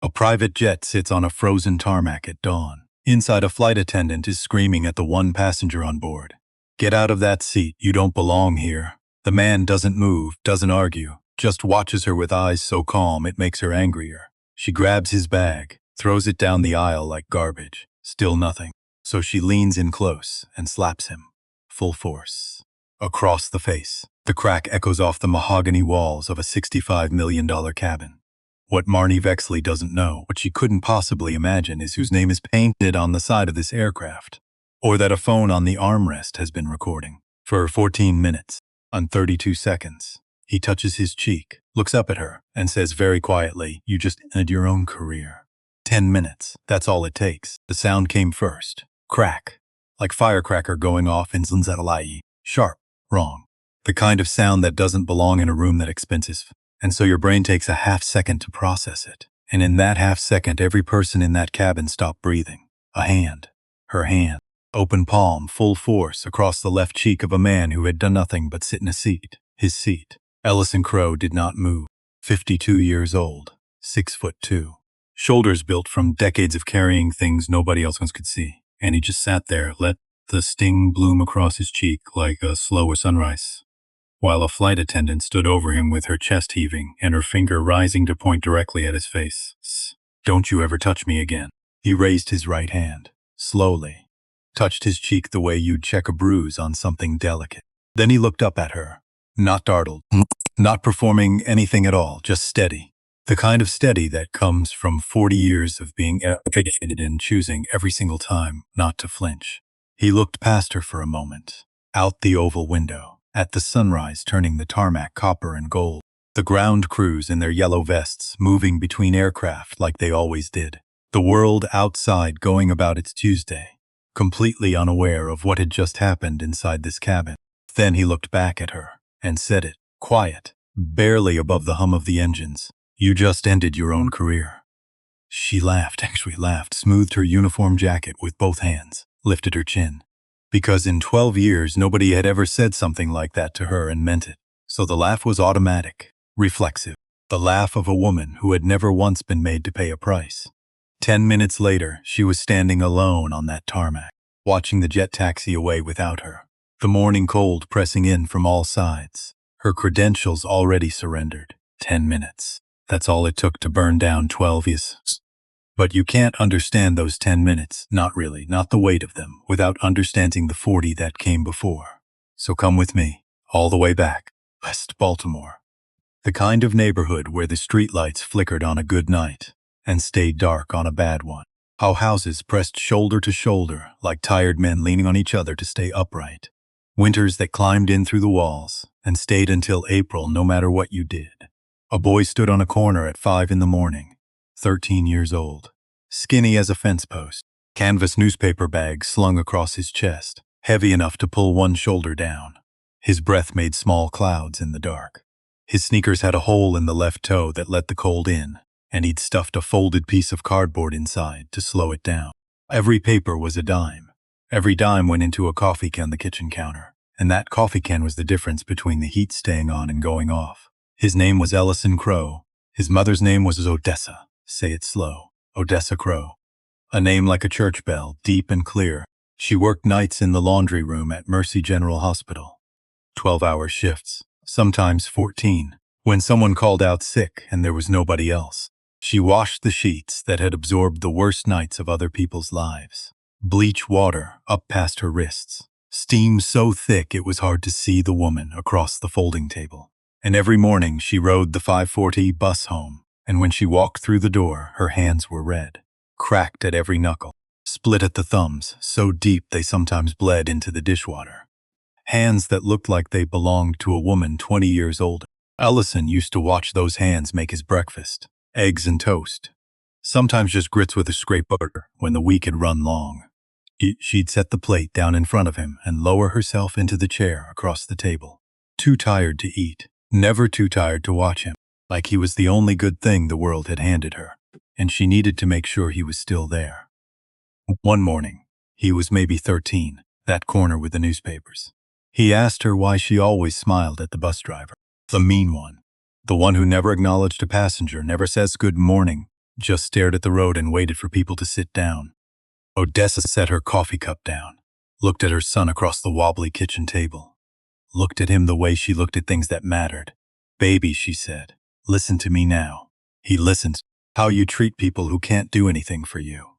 A private jet sits on a frozen tarmac at dawn. Inside, a flight attendant is screaming at the one passenger on board. "Get out of that seat, you don't belong here." The man doesn't move, doesn't argue, just watches her with eyes so calm it makes her angrier. She grabs his bag, throws it down the aisle like garbage. Still nothing. So she leans in close and slaps him. Full force. Across the face. The crack echoes off the mahogany walls of a $65 million cabin. What Marnie Vexley doesn't know, what she couldn't possibly imagine, is whose name is painted on the side of this aircraft. Or that a phone on the armrest has been recording. For 14 minutes, on 32 seconds, he touches his cheek, looks up at her, and says very quietly, "You just ended your own career." 10 minutes, that's all it takes. The sound came first. Crack. Like firecracker going off in Zunzatalai. Sharp. Wrong. The kind of sound that doesn't belong in a room that expensive. And so your brain takes a half second to process it. And in that half second, every person in that cabin stopped breathing. A hand. Her hand. Open palm, full force, across the left cheek of a man who had done nothing but sit in a seat. His seat. Ellison Crowe did not move. 52 years old. 6'2". Shoulders built from decades of carrying things nobody else could see. And he just sat there, let the sting bloom across his cheek like a slower sunrise, while a flight attendant stood over him with her chest heaving and her finger rising to point directly at his face. "Don't you ever touch me again." He raised his right hand, slowly, touched his cheek the way you'd check a bruise on something delicate. Then he looked up at her, not startled, not performing anything at all, just steady. The kind of steady that comes from 40 years of being educated and choosing every single time not to flinch. He looked past her for a moment, out the oval window, at the sunrise turning the tarmac copper and gold, the ground crews in their yellow vests moving between aircraft like they always did, the world outside going about its Tuesday, completely unaware of what had just happened inside this cabin. Then he looked back at her and said it, quiet, barely above the hum of the engines. "You just ended your own career." She laughed, actually laughed, smoothed her uniform jacket with both hands, lifted her chin. Because in 12 years, nobody had ever said something like that to her and meant it. So the laugh was automatic, reflexive, the laugh of a woman who had never once been made to pay a price. 10 minutes later, she was standing alone on that tarmac, watching the jet taxi away without her. The morning cold pressing in from all sides. Her credentials already surrendered. 10 minutes. That's all it took to burn down 12 years. But you can't understand those 10 minutes, not really, not the weight of them, without understanding the 40 that came before. So come with me, all the way back, West Baltimore. The kind of neighborhood where the streetlights flickered on a good night and stayed dark on a bad one. How houses pressed shoulder to shoulder like tired men leaning on each other to stay upright. Winters that climbed in through the walls and stayed until April no matter what you did. A boy stood on a corner at 5 in the morning, 13 years old, skinny as a fence post, canvas newspaper bag slung across his chest, heavy enough to pull one shoulder down. His breath made small clouds in the dark. His sneakers had a hole in the left toe that let the cold in, and he'd stuffed a folded piece of cardboard inside to slow it down. Every paper was a dime. Every dime went into a coffee can on the kitchen counter, and that coffee can was the difference between the heat staying on and going off. His name was Ellison Crowe. His mother's name was Odessa. Say it slow. Odessa Crowe. A name like a church bell, deep and clear. She worked nights in the laundry room at Mercy General Hospital. 12-hour shifts, sometimes 14, when someone called out sick and there was nobody else. She washed the sheets that had absorbed the worst nights of other people's lives. Bleach water up past her wrists. Steam so thick it was hard to see the woman across the folding table. And every morning she rode the 5:40 bus home, and when she walked through the door, her hands were red, cracked at every knuckle, split at the thumbs, so deep they sometimes bled into the dishwater. Hands that looked like they belonged to a woman 20 years older. Ellison used to watch those hands make his breakfast, eggs and toast, sometimes just grits with a scrape butter when the week had run long. She'd set the plate down in front of him and lower herself into the chair across the table, too tired to eat. Never too tired to watch him, like he was the only good thing the world had handed her, and she needed to make sure he was still there. One morning, he was maybe 13, that corner with the newspapers. He asked her why she always smiled at the bus driver, the mean one, the one who never acknowledged a passenger, never says good morning, just stared at the road and waited for people to sit down. Odessa set her coffee cup down, looked at her son across the wobbly kitchen table, looked at him the way she looked at things that mattered. Baby, she said, listen to me now. He listened. How you treat people who can't do anything for you.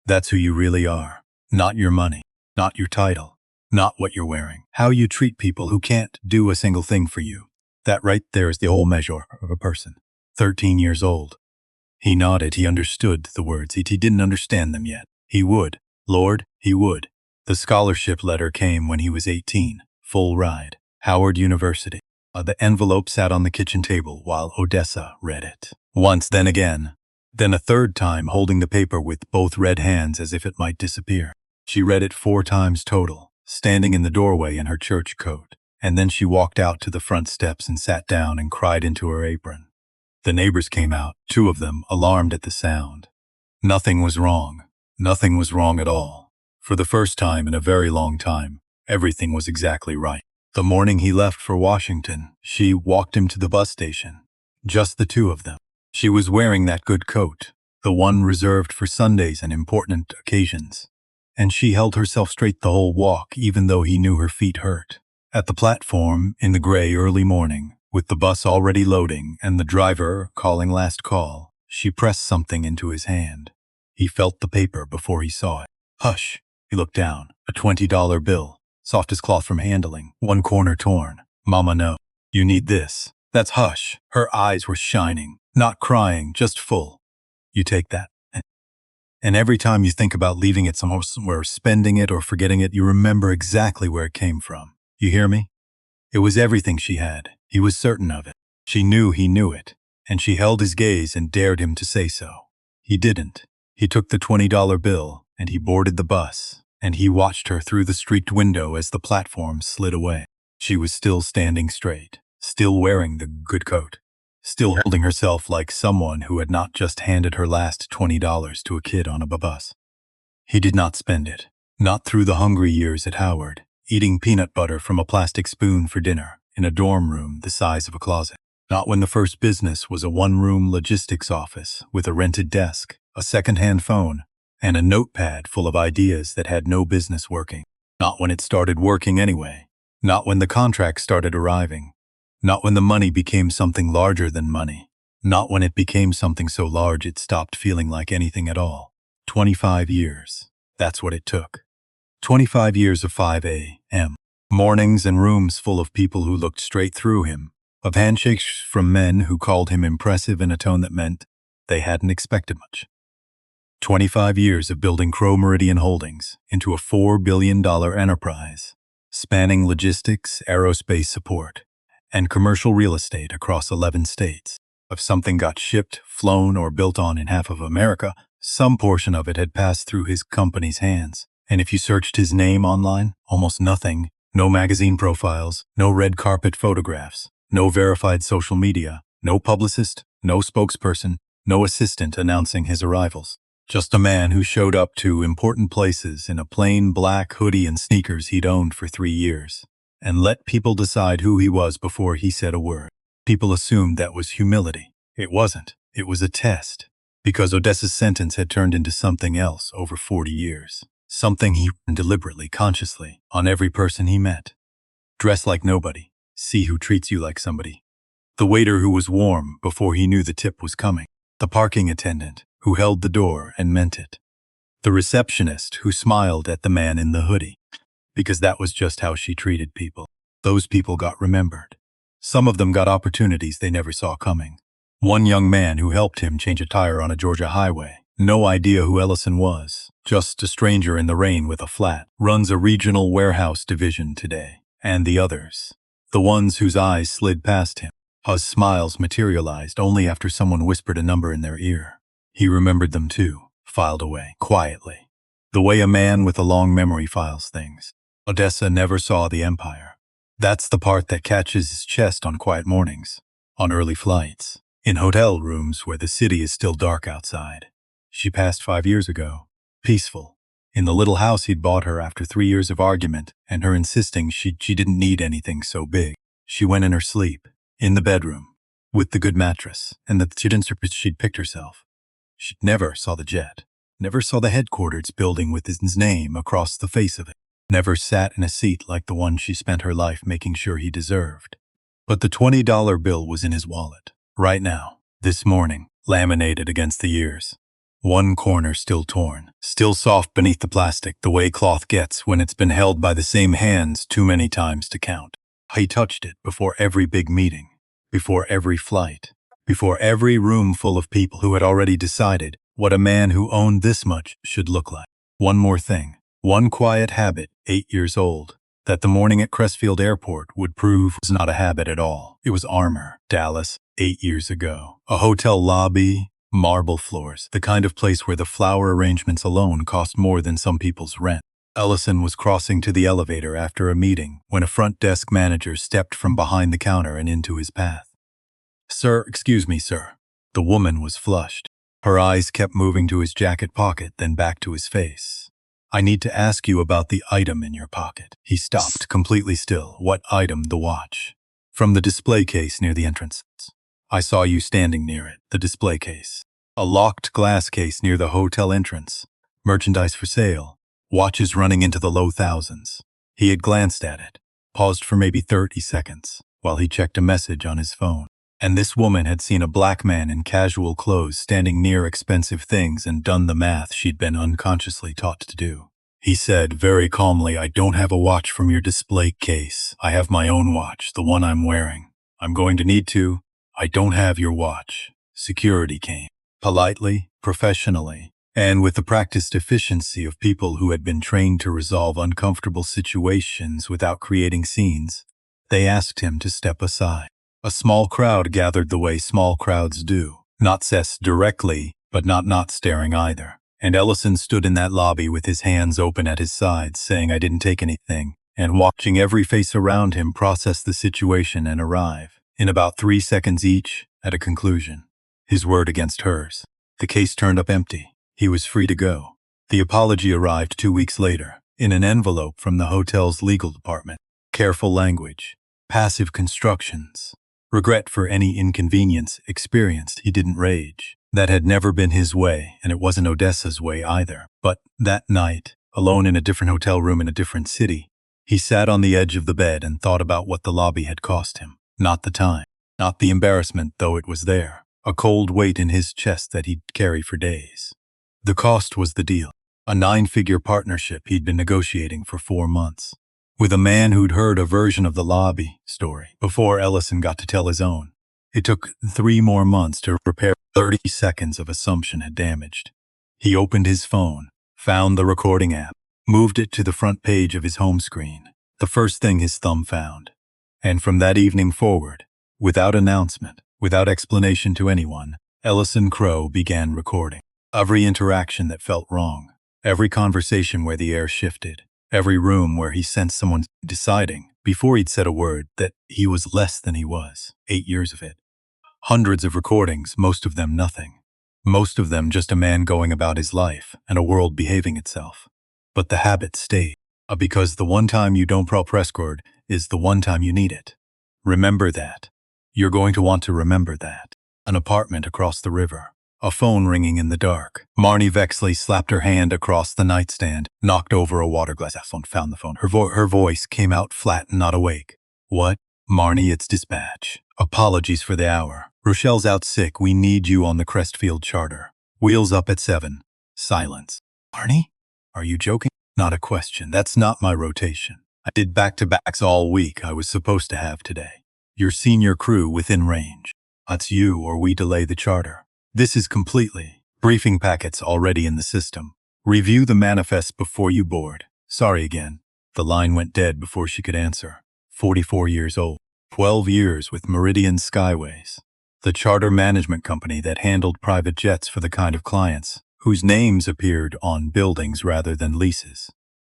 That's who you really are. Not your money, not your title, not what you're wearing. How you treat people who can't do a single thing for you. That right there is the whole measure of a person. 13 years old. He nodded. He understood the words. He didn't understand them yet. He would. Lord, he would. The scholarship letter came when he was 18. Full ride. Howard University. The envelope sat on the kitchen table while Odessa read it. Once, then again. Then a third time, holding the paper with both red hands as if it might disappear. She read it 4 times total, standing in the doorway in her church coat. And then she walked out to the front steps and sat down and cried into her apron. The neighbors came out, 2 of them, alarmed at the sound. Nothing was wrong. Nothing was wrong at all. For the first time in a very long time, everything was exactly right. The morning he left for Washington, she walked him to the bus station. Just the 2 of them. She was wearing that good coat, the one reserved for Sundays and important occasions. And she held herself straight the whole walk, even though he knew her feet hurt. At the platform, in the gray early morning, with the bus already loading and the driver calling last call, she pressed something into his hand. He felt the paper before he saw it. Hush! He looked down. A $20 bill, soft as cloth from handling, one corner torn. Mama, no. You need this. That's hush. Her eyes were shining, not crying, just full. You take that. And every time you think about leaving it somewhere, spending it or forgetting it, you remember exactly where it came from. You hear me? It was everything she had. He was certain of it. She knew he knew it, and she held his gaze and dared him to say so. He didn't. He took the $20 bill, and he boarded the bus, and he watched her through the streaked window as the platform slid away. She was still standing straight, still wearing the good coat, still holding herself like someone who had not just handed her last $20 to a kid on a bus. He did not spend it, not through the hungry years at Howard, eating peanut butter from a plastic spoon for dinner in a dorm room the size of a closet. Not when the first business was a one-room logistics office with a rented desk, a second-hand phone, and a notepad full of ideas that had no business working. Not when it started working anyway. Not when the contracts started arriving. Not when the money became something larger than money. Not when it became something so large it stopped feeling like anything at all. 25 years. That's what it took. 25 years of 5 a.m. mornings and rooms full of people who looked straight through him, of handshakes from men who called him impressive in a tone that meant they hadn't expected much. 25 years of building Crow Meridian Holdings into a $4 billion enterprise, spanning logistics, aerospace support, and commercial real estate across 11 states. If something got shipped, flown, or built on in half of America, some portion of it had passed through his company's hands. And if you searched his name online, almost nothing. No magazine profiles, no red carpet photographs, no verified social media, no publicist, no spokesperson, no assistant announcing his arrivals. Just a man who showed up to important places in a plain black hoodie and sneakers he'd owned for 3 years, and let people decide who he was before he said a word. People assumed that was humility. It wasn't. It was a test. Because Odessa's sentence had turned into something else over 40 years. Something he ran deliberately, consciously, on every person he met. Dress like nobody. See who treats you like somebody. The waiter who was warm before he knew the tip was coming. The parking attendant who held the door and meant it. The receptionist who smiled at the man in the hoodie. Because that was just how she treated people. Those people got remembered. Some of them got opportunities they never saw coming. One young man who helped him change a tire on a Georgia highway. No idea who Ellison was. Just a stranger in the rain with a flat. Runs a regional warehouse division today. And the others. The ones whose eyes slid past him. Whose smiles materialized only after someone whispered a number in their ear. He remembered them too. Filed away. Quietly. The way a man with a long memory files things. Odessa never saw the empire. That's the part that catches his chest on quiet mornings. On early flights. In hotel rooms where the city is still dark outside. She passed 5 years ago. Peaceful. In the little house he'd bought her after 3 years of argument and her insisting she didn't need anything so big. She went in her sleep. In the bedroom. With the good mattress. And the she'd picked herself. She never saw the jet, never saw the headquarters building with his name across the face of it, never sat in a seat like the one she spent her life making sure he deserved. But the $20 bill was in his wallet, right now, this morning, laminated against the ears. One corner still torn, still soft beneath the plastic, the way cloth gets when it's been held by the same hands too many times to count. He touched it before every big meeting, before every flight, before every room full of people who had already decided what a man who owned this much should look like. One more thing, one quiet habit, 8 years old, that the morning at Crestfield Airport would prove was not a habit at all. It was armor. Dallas, 8 years ago. A hotel lobby, marble floors, the kind of place where the flower arrangements alone cost more than some people's rent. Ellison was crossing to the elevator after a meeting when a front desk manager stepped from behind the counter and into his path. "Sir, excuse me, sir." The woman was flushed. Her eyes kept moving to his jacket pocket, then back to his face. "I need to ask you about the item in your pocket." He stopped, completely still. "What item?" "The watch. From the display case near the entrance. I saw you standing near it." "The display case." "A locked glass case near the hotel entrance. Merchandise for sale. Watches running into the low thousands." He had glanced at it, paused for maybe 30 seconds, while he checked a message on his phone. And this woman had seen a black man in casual clothes standing near expensive things and done the math she'd been unconsciously taught to do. He said very calmly, "I don't have a watch from your display case. I have my own watch, the one I'm wearing. I'm going to need to. I don't have your watch." Security came. Politely, professionally, and with the practiced efficiency of people who had been trained to resolve uncomfortable situations without creating scenes, they asked him to step aside. A small crowd gathered the way small crowds do, not sessed directly, but not staring either. And Ellison stood in that lobby with his hands open at his sides, saying, "I didn't take anything," and watching every face around him process the situation and arrive, in about 3 seconds each, at a conclusion. His word against hers. The case turned up empty. He was free to go. The apology arrived 2 weeks later, in an envelope from the hotel's legal department. Careful language, passive constructions, regret for any inconvenience experienced. He didn't rage. That had never been his way, and it wasn't Odessa's way either. But that night, alone in a different hotel room in a different city, he sat on the edge of the bed and thought about what the lobby had cost him. Not the time, not the embarrassment, though it was there, a cold weight in his chest that he'd carry for days. The cost was the deal, a 9-figure partnership he'd been negotiating for 4 months, with a man who'd heard a version of the lobby story before Ellison got to tell his own. It took 3 more months to repair 30 seconds of assumption had damaged. He opened his phone, found the recording app, moved it to the front page of his home screen, the first thing his thumb found. And from that evening forward, without announcement, without explanation to anyone, Ellison Crow began recording. Every interaction that felt wrong, every conversation where the air shifted, every room where he sensed someone deciding, before he'd said a word, that he was less than he was. 8 years of it. Hundreds of recordings, most of them nothing. Most of them just a man going about his life and a world behaving itself. But the habit stayed, because the one time you don't press record is the one time you need it. Remember that. You're going to want to remember that. An apartment across the river. A phone ringing in the dark. Marnie Vexley slapped her hand across the nightstand, knocked over a water glass. Found the phone. Her voice came out flat and not awake. "What? Marnie, it's dispatch. Apologies for the hour. Rochelle's out sick. We need you on the Crestfield charter. Wheels up at 7. Silence. "Marnie? Are you joking?" "Not a question. That's not my rotation. I did back-to-backs all week. I was supposed to have today. Your senior crew within range. That's you or we delay the charter. This is completely. Briefing packets already in the system. Review the manifest before you board. Sorry again." The line went dead before she could answer. 44 years old. 12 years with Meridian Skyways, the charter management company that handled private jets for the kind of clients whose names appeared on buildings rather than leases.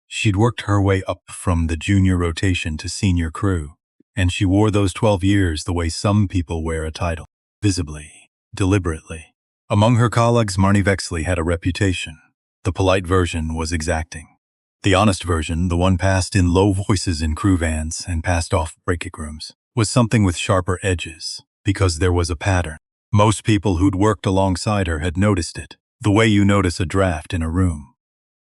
She'd worked her way up from the junior rotation to senior crew, and she wore those 12 years the way some people wear a title, visibly. Deliberately. Among her colleagues, Marnie Vexley had a reputation. The polite version was exacting. The honest version, the one passed in low voices in crew vans and passed off break-it rooms, was something with sharper edges, because there was a pattern. Most people who'd worked alongside her had noticed it, The way you notice a draft in a room.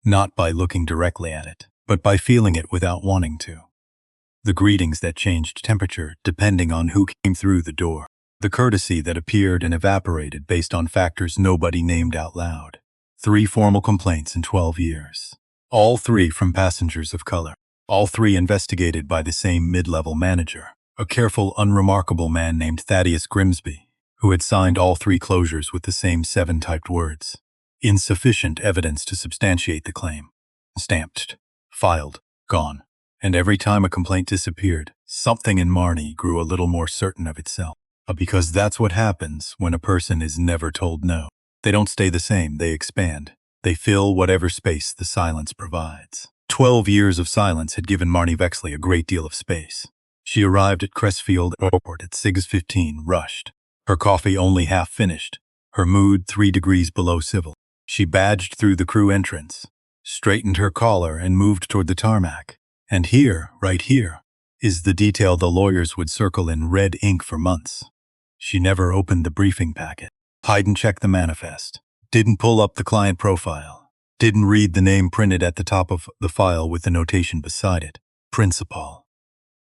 Not by looking directly at it, but by feeling it without wanting to. The greetings that changed temperature depending on who came through the door. The courtesy that appeared and evaporated based on factors nobody named out loud. 3 formal complaints in 12 years. All 3 from passengers of color. All 3 investigated by the same mid-level manager, a careful, unremarkable man named Thaddeus Grimsby, who had signed all 3 closures with the same 7 typed words. Insufficient evidence to substantiate the claim. Stamped. Filed. Gone. And every time a complaint disappeared, something in Marnie grew a little more certain of itself. Because that's what happens when a person is never told no. They don't stay the same, they expand. They fill whatever space the silence provides. 12 years of silence had given Marnie Vexley a great deal of space. She arrived at Crestfield Airport at 6:15, rushed. Her coffee only half finished. Her mood 3 degrees below civil. She badged through the crew entrance, straightened her collar and moved toward the tarmac. And here, right here, is the detail the lawyers would circle in red ink for months. She never opened the briefing packet, didn't check the manifest, didn't pull up the client profile, didn't read the name printed at the top of the file with the notation beside it. Principal.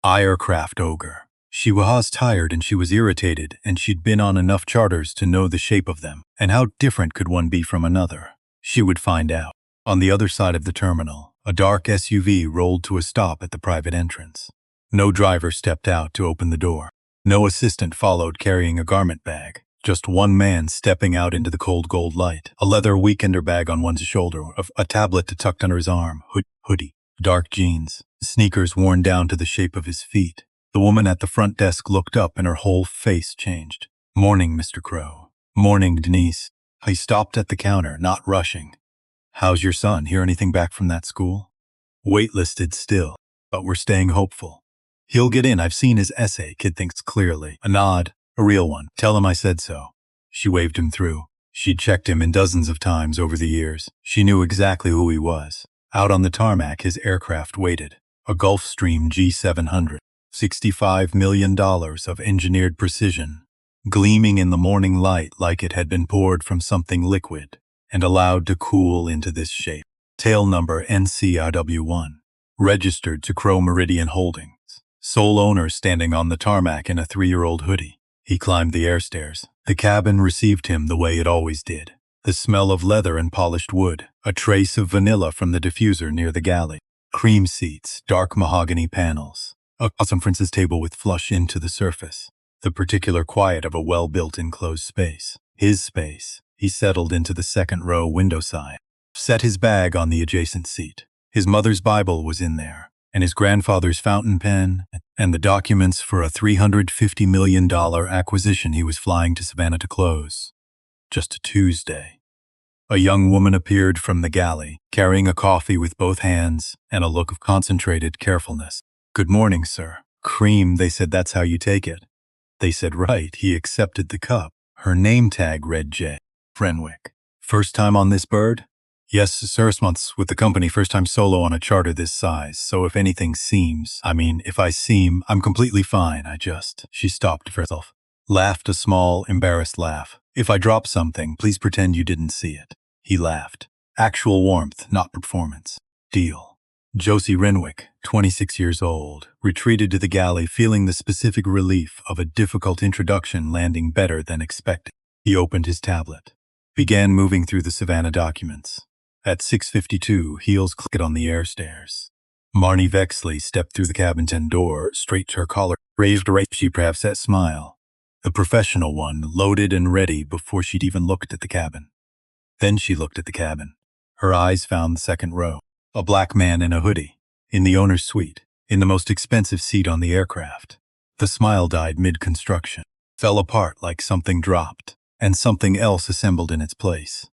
Aircraft ogre. She was tired and she was irritated, and she'd been on enough charters to know the shape of them, and how different could one be from another. She would find out. On the other side of the terminal, a dark SUV rolled to a stop at the private entrance. No driver stepped out to open the door. No assistant followed carrying a garment bag. Just one man stepping out into the cold gold light, a leather weekender bag on one's shoulder, a tablet tucked under his arm, hoodie, dark jeans, sneakers worn down to the shape of his feet. The woman at the front desk looked up and her whole face changed. "Morning, Mr. Crow." "Morning, Denise." He stopped at the counter, not rushing. "How's your son? Hear anything back from that school?" "Waitlisted still, but we're staying hopeful. He'll get in. I've seen his essay. Kid thinks clearly." A nod. "A real one. Tell him I said so." She waved him through. She'd checked him in dozens of times over the years. She knew exactly who he was. Out on the tarmac, his aircraft waited. A Gulfstream G700. $65 million of engineered precision, gleaming in the morning light like it had been poured from something liquid and allowed to cool into this shape. Tail number NCRW1. Registered to Crow Meridian Holdings. Sole owner standing on the tarmac in a 3-year-old hoodie. He climbed the air stairs. The cabin received him the way it always did. The smell of leather and polished wood, a trace of vanilla from the diffuser near the galley. Cream seats, dark mahogany panels. A conference's table with flush into the surface. The particular quiet of a well-built enclosed space. His space. He settled into the second row window side. Set his bag on the adjacent seat. His mother's Bible was in there, and his grandfather's fountain pen, and the documents for a $350 million acquisition he was flying to Savannah to close. Just a Tuesday. A young woman appeared from the galley, carrying a coffee with both hands and a look of concentrated carefulness. "Good morning, sir." "Cream," they said. "That's how you take it." They said right. He accepted the cup. Her name tag read J. Renwick. "First time on this bird?" "Yes, sir. Months with the company. First time solo on a charter this size. So if anything seems, if I seem, I'm completely fine. She stopped for herself. Laughed a small, embarrassed laugh. "If I drop something, please pretend you didn't see it." He laughed. Actual warmth, not performance. Deal. Josie Renwick, 26 years old, retreated to the galley feeling the specific relief of a difficult introduction landing better than expected. He opened his tablet. Began moving through the Savannah documents. At 6:52, heels clicked on the air stairs. Marnie Vexley stepped through the cabin tent door, straight to her collar, raised a she perhaps that smile. The professional one, loaded and ready before she'd even looked at the cabin. Then she looked at the cabin. Her eyes found the second row. A black man in a hoodie, in the owner's suite, in the most expensive seat on the aircraft. The smile died mid-construction, fell apart like something dropped, and something else assembled in its place.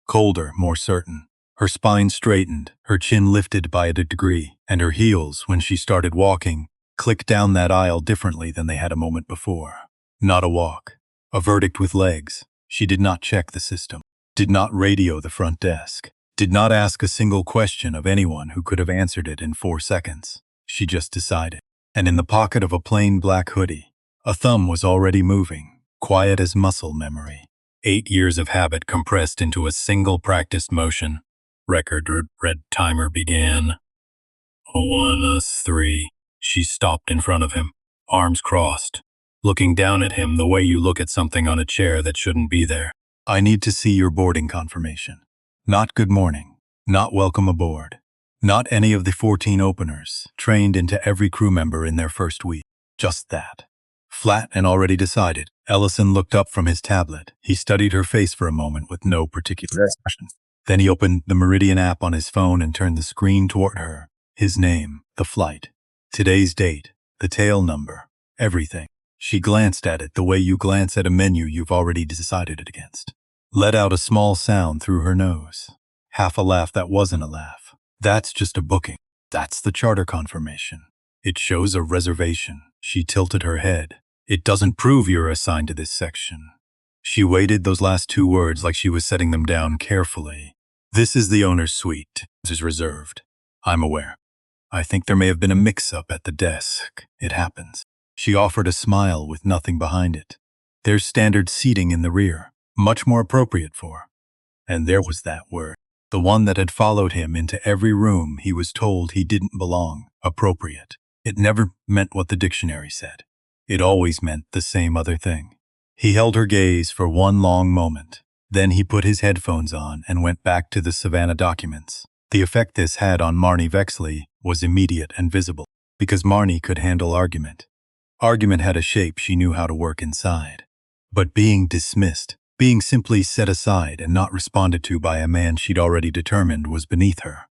Colder, more certain. Her spine straightened, her chin lifted by a degree, and her heels, when she started walking, clicked down that aisle differently than they had a moment before. Not a walk. A verdict with legs. She did not check the system. Did not radio the front desk. Did not ask a single question of anyone who could have answered it in 4 seconds. She just decided. And in the pocket of a plain black hoodie, a thumb was already moving, quiet as muscle memory. 8 years of habit compressed into a single practiced motion. Record red timer began. 1-3. She stopped in front of him, arms crossed, looking down at him the way you look at something on a chair that shouldn't be there. I need to see your boarding confirmation. Not good morning. Not welcome aboard. Not any of the 14 openers, trained into every crew member in their first week. Just that. Flat and already decided, Ellison looked up from his tablet. He studied her face for a moment with no particular expression. Then he opened the Meridian app on his phone and turned the screen toward her. His name, the flight, today's date, the tail number, everything. She glanced at it the way you glance at a menu you've already decided against. Let out a small sound through her nose. Half a laugh that wasn't a laugh. That's just a booking. That's the charter confirmation. It shows a reservation. She tilted her head. It doesn't prove you're assigned to this section. She weighted those last 2 words like she was setting them down carefully. This is the owner's suite. This is reserved. I'm aware. I think there may have been a mix-up at the desk. It happens. She offered a smile with nothing behind it. There's standard seating in the rear, much more appropriate for. And there was that word, the one that had followed him into every room he was told he didn't belong, appropriate. It never meant what the dictionary said. It always meant the same other thing. He held her gaze for one long moment. Then he put his headphones on and went back to the Savannah documents. The effect this had on Marnie Vexley was immediate and visible, because Marnie could handle argument. Argument had a shape she knew how to work inside. But being dismissed, being simply set aside and not responded to by a man she'd already determined was beneath her.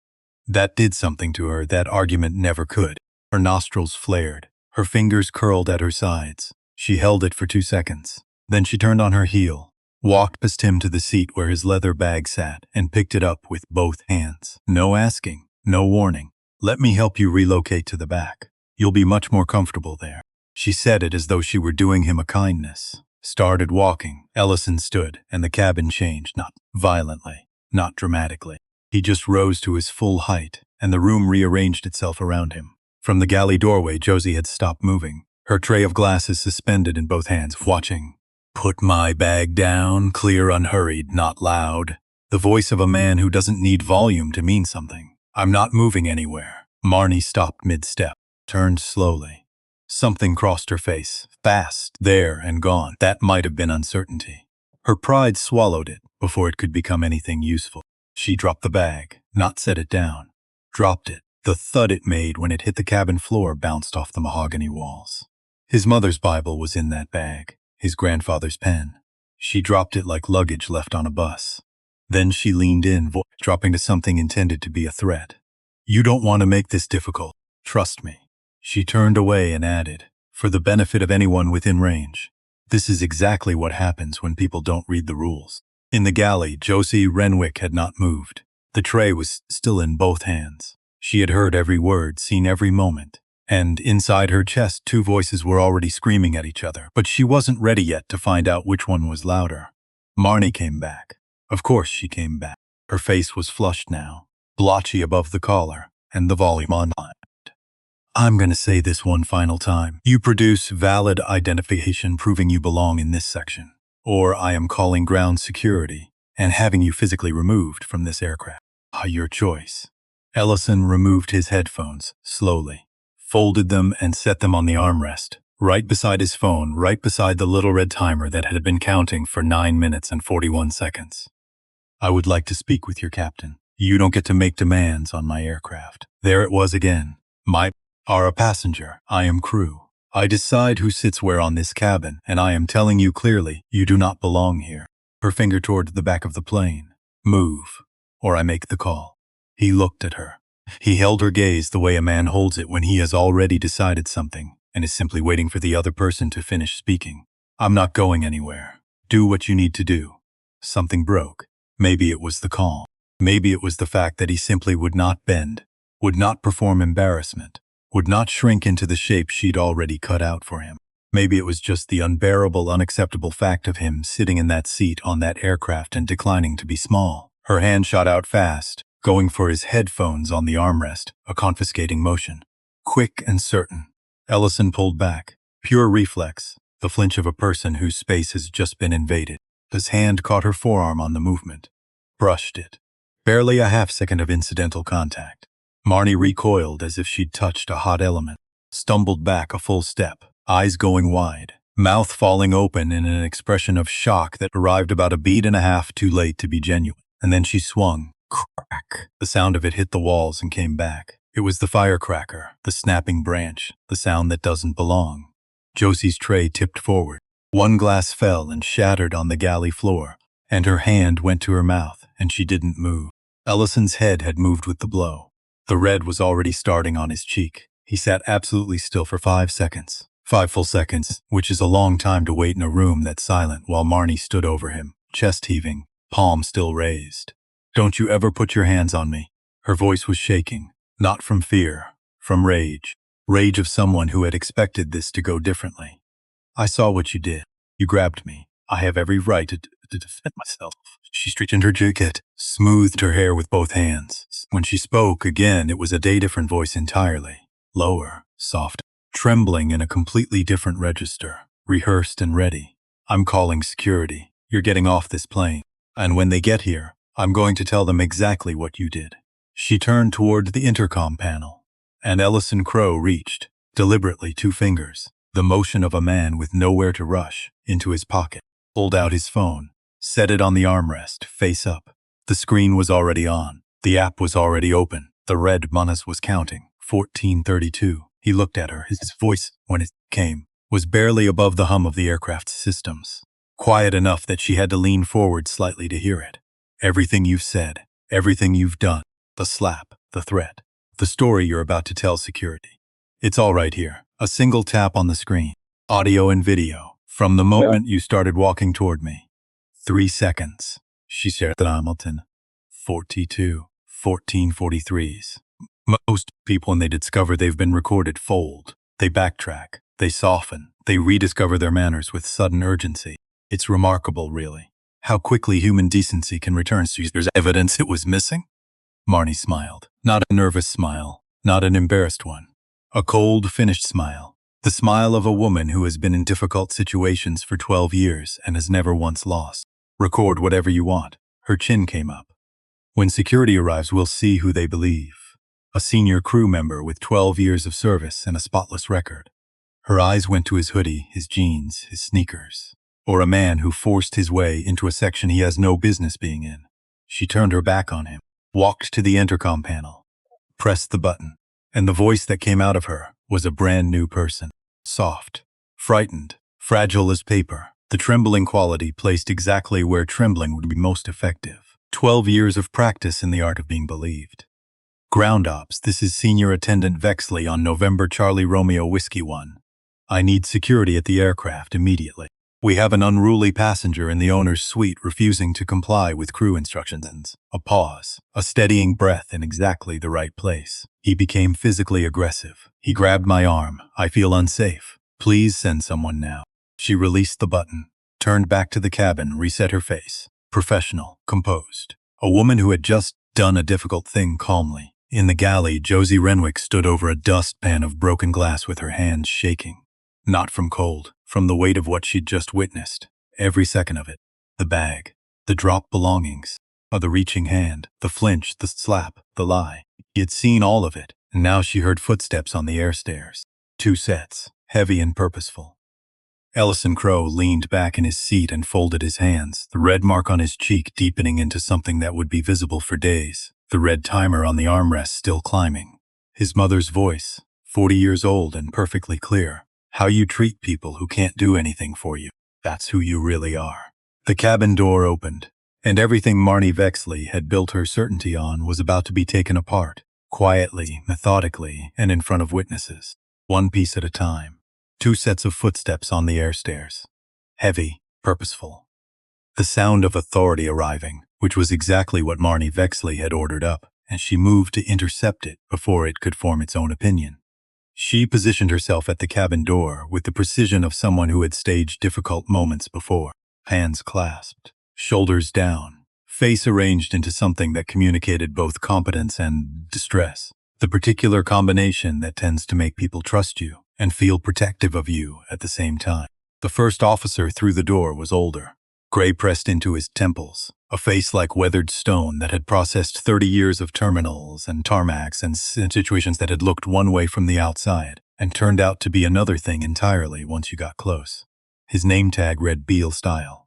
That did something to her that argument never could. Her nostrils flared. Her fingers curled at her sides. She held it for 2 seconds. Then she turned on her heel, walked past him to the seat where his leather bag sat, and picked it up with both hands. No asking, no warning. Let me help you relocate to the back. You'll be much more comfortable there. She said it as though she were doing him a kindness. Started walking. Ellison stood, and the cabin changed, not violently, not dramatically. He just rose to his full height, and the room rearranged itself around him. From the galley doorway, Josie had stopped moving, her tray of glasses suspended in both hands, watching. Put my bag down, clear, unhurried, not loud. The voice of a man who doesn't need volume to mean something. I'm not moving anywhere. Marnie stopped mid-step, turned slowly. Something crossed her face, fast, there and gone. That might have been uncertainty. Her pride swallowed it before it could become anything useful. She dropped the bag, not set it down. Dropped it. The thud it made when it hit the cabin floor bounced off the mahogany walls. His mother's Bible was in that bag, his grandfather's pen. She dropped it like luggage left on a bus. Then she leaned in, dropping to something intended to be a threat. You don't want to make this difficult. Trust me. She turned away and added, for the benefit of anyone within range. This is exactly what happens when people don't read the rules. In the galley, Josie Renwick had not moved. The tray was still in both hands. She had heard every word, seen every moment. And inside her chest, 2 voices were already screaming at each other. But she wasn't ready yet to find out which one was louder. Marnie came back. Of course she came back. Her face was flushed now, blotchy above the collar, and the volume on. I'm going to say this one final time. You produce valid identification proving you belong in this section, or I am calling ground security and having you physically removed from this aircraft. Your choice. Ellison removed his headphones, slowly, folded them and set them on the armrest, right beside his phone, right beside the little red timer that had been counting for 9 minutes and 41 seconds. I would like to speak with your captain. You don't get to make demands on my aircraft. There it was again. Are a passenger. I am crew. I decide who sits where on this cabin, and I am telling you clearly, you do not belong here. Her finger toward the back of the plane. Move, or I make the call. He looked at her. He held her gaze the way a man holds it when he has already decided something, and is simply waiting for the other person to finish speaking. I'm not going anywhere. Do what you need to do. Something broke. Maybe it was the calm. Maybe it was the fact that he simply would not bend, would not perform embarrassment, would not shrink into the shape she'd already cut out for him. Maybe it was just the unbearable, unacceptable fact of him sitting in that seat on that aircraft and declining to be small. Her hand shot out fast, going for his headphones on the armrest, a confiscating motion. Quick and certain. Ellison pulled back. Pure reflex, the flinch of a person whose space has just been invaded. His hand caught her forearm on the movement. Brushed it. Barely a half-second of incidental contact. Marnie recoiled as if she'd touched a hot element. Stumbled back a full step, eyes going wide, mouth falling open in an expression of shock that arrived about a beat and a half too late to be genuine. And then she swung. Crack. The sound of it hit the walls and came back. It was the firecracker, the snapping branch, the sound that doesn't belong. Josie's tray tipped forward. One glass fell and shattered on the galley floor, and her hand went to her mouth, and she didn't move. Ellison's head had moved with the blow. The red was already starting on his cheek. He sat absolutely still for 5 seconds. 5 full seconds, which is a long time to wait in a room that's silent while Marnie stood over him, chest heaving, palm still raised. "Don't you ever put your hands on me." Her voice was shaking, not from fear, from rage. Rage of someone who had expected this to go differently. "I saw what you did. You grabbed me. I have every right to defend myself." She straightened her jacket, smoothed her hair with both hands. When she spoke again, it was a different voice entirely. Lower, soft, trembling in a completely different register, rehearsed and ready. "I'm calling security. You're getting off this plane. And when they get here, I'm going to tell them exactly what you did." She turned toward the intercom panel, and Ellison Crowe reached, deliberately 2 fingers, the motion of a man with nowhere to rush, into his pocket, pulled out his phone, set it on the armrest, face up. The screen was already on. The app was already open. The red Manas was counting. 1432. He looked at her. His voice, when it came, was barely above the hum of the aircraft's systems. Quiet enough that she had to lean forward slightly to hear it. "Everything you've said, everything you've done, the slap, the threat, the story you're about to tell security. It's all right here. A single tap on the screen. Audio and video. From the moment you started walking toward me. 3 seconds." She said to Hamilton. 1443s. Most people, when they discover they've been recorded, fold. They backtrack. They soften. They rediscover their manners with sudden urgency. It's remarkable, really, how quickly human decency can return. "There's evidence it was missing?" Marnie smiled. Not a nervous smile. Not an embarrassed one. A cold, finished smile. The smile of a woman who has been in difficult situations for 12 years and has never once lost. "Record whatever you want." Her chin came up. "When security arrives, we'll see who they believe. A senior crew member with 12 years of service and a spotless record." Her eyes went to his hoodie, his jeans, his sneakers. Or a man who forced his way into a section he has no business being in. She turned her back on him, walked to the intercom panel, pressed the button, and the voice that came out of her was a brand new person. Soft, frightened, fragile as paper, the trembling quality placed exactly where trembling would be most effective. 12 years of practice in the art of being believed. "Ground Ops, this is Senior Attendant Vexley on November Charlie Romeo Whiskey 1. I need security at the aircraft immediately. We have an unruly passenger in the owner's suite refusing to comply with crew instructions." A pause, a steadying breath in exactly the right place. He became physically aggressive. He grabbed my arm. "I feel unsafe. Please send someone now." She released the button, turned back to the cabin, reset her face. Professional, composed. A woman who had just done a difficult thing calmly. In the galley, Josie Renwick stood over a dustpan of broken glass with her hands shaking. Not from cold, from the weight of what she'd just witnessed. Every second of it. The bag, the dropped belongings, the reaching hand, the flinch, the slap, the lie. He had seen all of it, and now she heard footsteps on the air stairs. 2 sets, heavy and purposeful. Ellison Crowe leaned back in his seat and folded his hands, the red mark on his cheek deepening into something that would be visible for days, the red timer on the armrest still climbing. His mother's voice, 40 years old and perfectly clear. "How you treat people who can't do anything for you. That's who you really are." The cabin door opened, and everything Marnie Vexley had built her certainty on was about to be taken apart, quietly, methodically, and in front of witnesses. 1 piece at a time. 2 sets of footsteps on the air stairs. Heavy, purposeful. The sound of authority arriving, which was exactly what Marnie Vexley had ordered up, and she moved to intercept it before it could form its own opinion. She positioned herself at the cabin door with the precision of someone who had staged difficult moments before. Hands clasped, shoulders down, face arranged into something that communicated both competence and distress. The particular combination that tends to make people trust you and feel protective of you at the same time. The first officer through the door was older. gray pressed into his temples, a face like weathered stone that had processed 30 years of terminals and tarmacs and situations that had looked one way from the outside and turned out to be another thing entirely once you got close. His name tag read Beale style.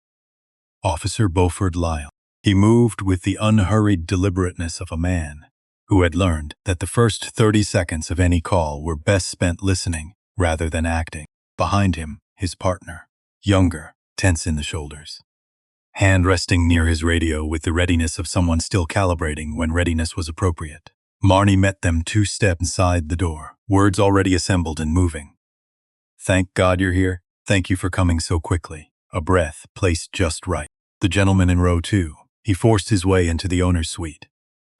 Officer Beaufort Lyle. He moved with the unhurried deliberateness of a man who had learned that the first 30 seconds of any call were best spent listening rather than acting. Behind him, his partner, younger, tense in the shoulders, hand resting near his radio with the readiness of someone still calibrating when readiness was appropriate. Marnie met them 2 steps inside the door, words already assembled and moving. "Thank God you're here. Thank you for coming so quickly." A breath, placed just right. The gentleman in row 2. He forced his way into the owner's suite.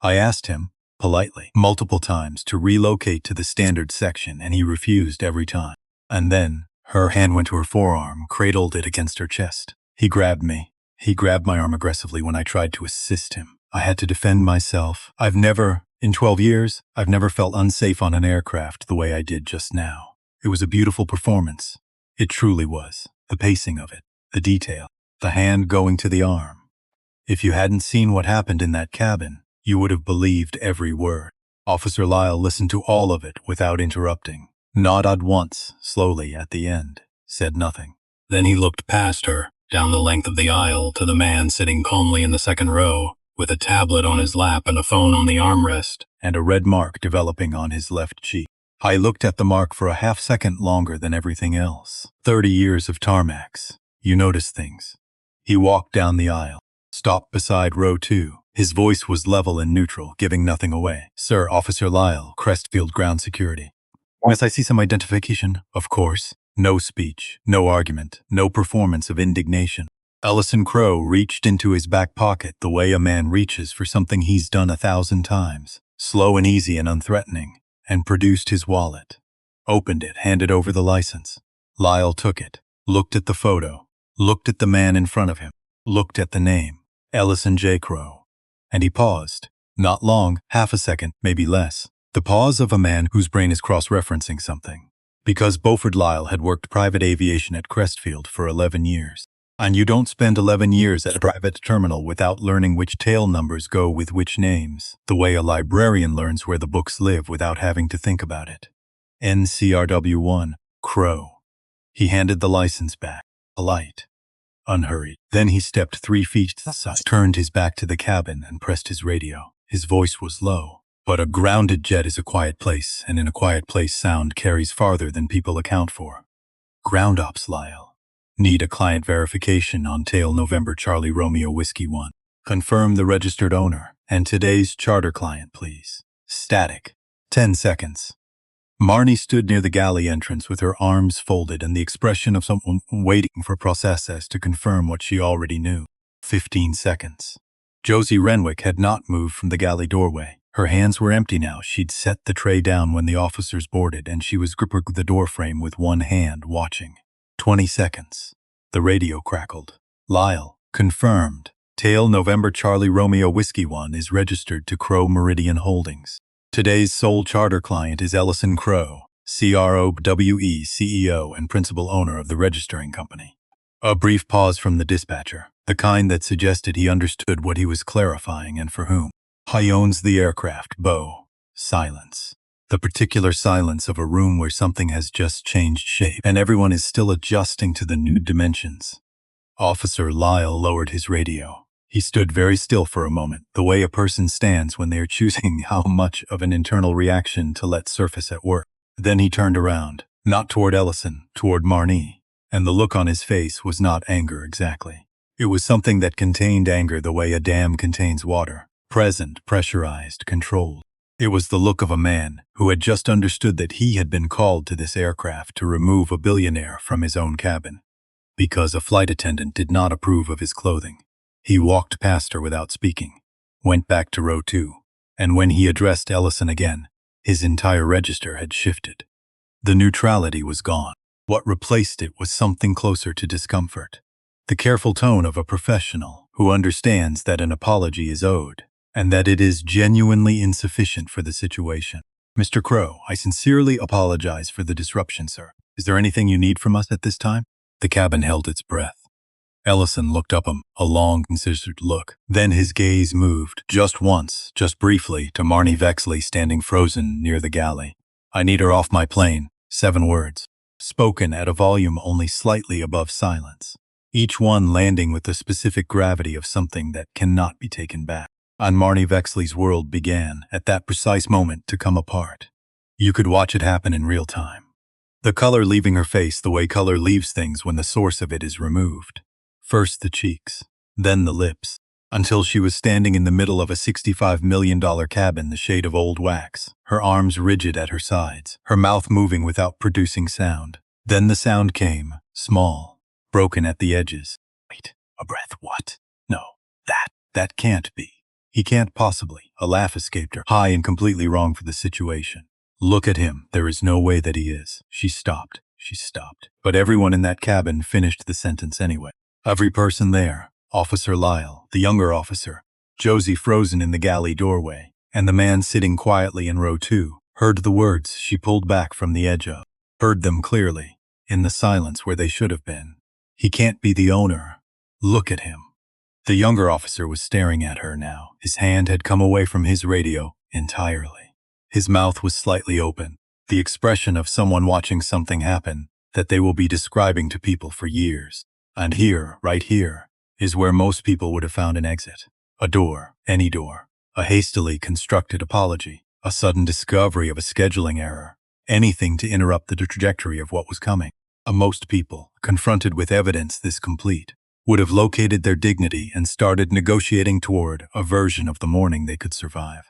I asked him, politely, multiple times to relocate to the standard section, and he refused every time. And then, her hand went to her forearm, cradled it against her chest. He grabbed me. He grabbed my arm aggressively when I tried to assist him. I had to defend myself. In 12 years, I've never felt unsafe on an aircraft the way I did just now. It was a beautiful performance. It truly was. The pacing of it, the detail, the hand going to the arm. If you hadn't seen what happened in that cabin, you would have believed every word. Officer Lyle listened to all of it without interrupting. Nodded once, slowly at the end, said nothing. Then he looked past her, down the length of the aisle, to the man sitting calmly in the second row, with a tablet on his lap and a phone on the armrest, and a red mark developing on his left cheek. I looked at the mark for a half-second longer than everything else. 30 years of tarmacs. You notice things. He walked down the aisle, stopped beside row 2. His voice was level and neutral, giving nothing away. "Sir, Officer Lyle, Crestfield Ground Security." "Yes, I see some identification." Of course. No speech, no argument, no performance of indignation. Ellison Crowe reached into his back pocket the way a man reaches for something he's done 1,000 times, slow and easy and unthreatening, and produced his wallet. Opened it, handed over the license. Lyle took it, looked at the photo, looked at the man in front of him, looked at the name, Ellison J. Crowe. And he paused. Not long, half a second, maybe less. The pause of a man whose brain is cross-referencing something. Because Beaufort Lyle had worked private aviation at Crestfield for 11 years. And you don't spend 11 years at a private terminal without learning which tail numbers go with which names, the way a librarian learns where the books live without having to think about it. NCRW1, Crowe. He handed the license back, polite, unhurried. Then he stepped 3 feet aside, turned his back to the cabin, and pressed his radio. His voice was low. But a grounded jet is a quiet place, and in a quiet place sound carries farther than people account for. Ground ops, Lyle. Need a client verification on tail November Charlie Romeo Whiskey 1. Confirm the registered owner, and today's charter client, please. Static. 10 seconds. Marnie stood near the galley entrance with her arms folded and the expression of someone waiting for processes to confirm what she already knew. 15 seconds. Josie Renwick had not moved from the galley doorway. Her hands were empty now. She'd set the tray down when the officers boarded, and she was gripping the doorframe with one hand, watching. 20 seconds. The radio crackled. Lyle, confirmed. Tail November Charlie Romeo Whiskey 1 is registered to Crowe Meridian Holdings. Today's sole charter client is Ellison Crowe, CROWE, CEO and principal owner of the registering company. A brief pause from the dispatcher, the kind that suggested he understood what he was clarifying and for whom. "He owns the aircraft, Beau." Silence. The particular silence of a room where something has just changed shape and everyone is still adjusting to the new dimensions. Officer Lyle lowered his radio. He stood very still for a moment, the way a person stands when they are choosing how much of an internal reaction to let surface at work. Then he turned around, not toward Ellison, toward Marnie, and the look on his face was not anger exactly. It was something that contained anger the way a dam contains water. Present, pressurized, controlled. It was the look of a man who had just understood that he had been called to this aircraft to remove a billionaire from his own cabin, because a flight attendant did not approve of his clothing. He walked past her without speaking, went back to row 2, and when he addressed Ellison again, his entire register had shifted. The neutrality was gone. What replaced it was something closer to discomfort. The careful tone of a professional who understands that an apology is owed, and that it is genuinely insufficient for the situation. "Mr. Crowe, I sincerely apologize for the disruption, sir. Is there anything you need from us at this time?" The cabin held its breath. Ellison looked up him, a long, considered look. Then his gaze moved, just once, just briefly, to Marnie Vexley standing frozen near the galley. I need her off my plane. 7 words. Spoken at a volume only slightly above silence. Each one landing with the specific gravity of something that cannot be taken back. And Marnie Vexley's world began, at that precise moment, to come apart. You could watch it happen in real time. The color leaving her face the way color leaves things when the source of it is removed. First the cheeks, then the lips, until she was standing in the middle of a $65 million cabin the shade of old wax, her arms rigid at her sides, her mouth moving without producing sound. Then the sound came, small, broken at the edges. Wait, a breath, what? No, that can't be. He can't possibly. A laugh escaped her, high and completely wrong for the situation. Look at him, there is no way that he is. She stopped. But everyone in that cabin finished the sentence anyway. Every person there, Officer Lyle, the younger officer, Josie frozen in the galley doorway, and the man sitting quietly in row 2, heard the words she pulled back from the edge of, heard them clearly, in the silence where they should have been. He can't be the owner. Look at him. The younger officer was staring at her now. His hand had come away from his radio entirely. His mouth was slightly open, the expression of someone watching something happen that they will be describing to people for years. And here, right here, is where most people would have found an exit. A door, any door, a hastily constructed apology, a sudden discovery of a scheduling error, anything to interrupt the trajectory of what was coming. Most people, confronted with evidence this complete, would have located their dignity and started negotiating toward a version of the morning they could survive.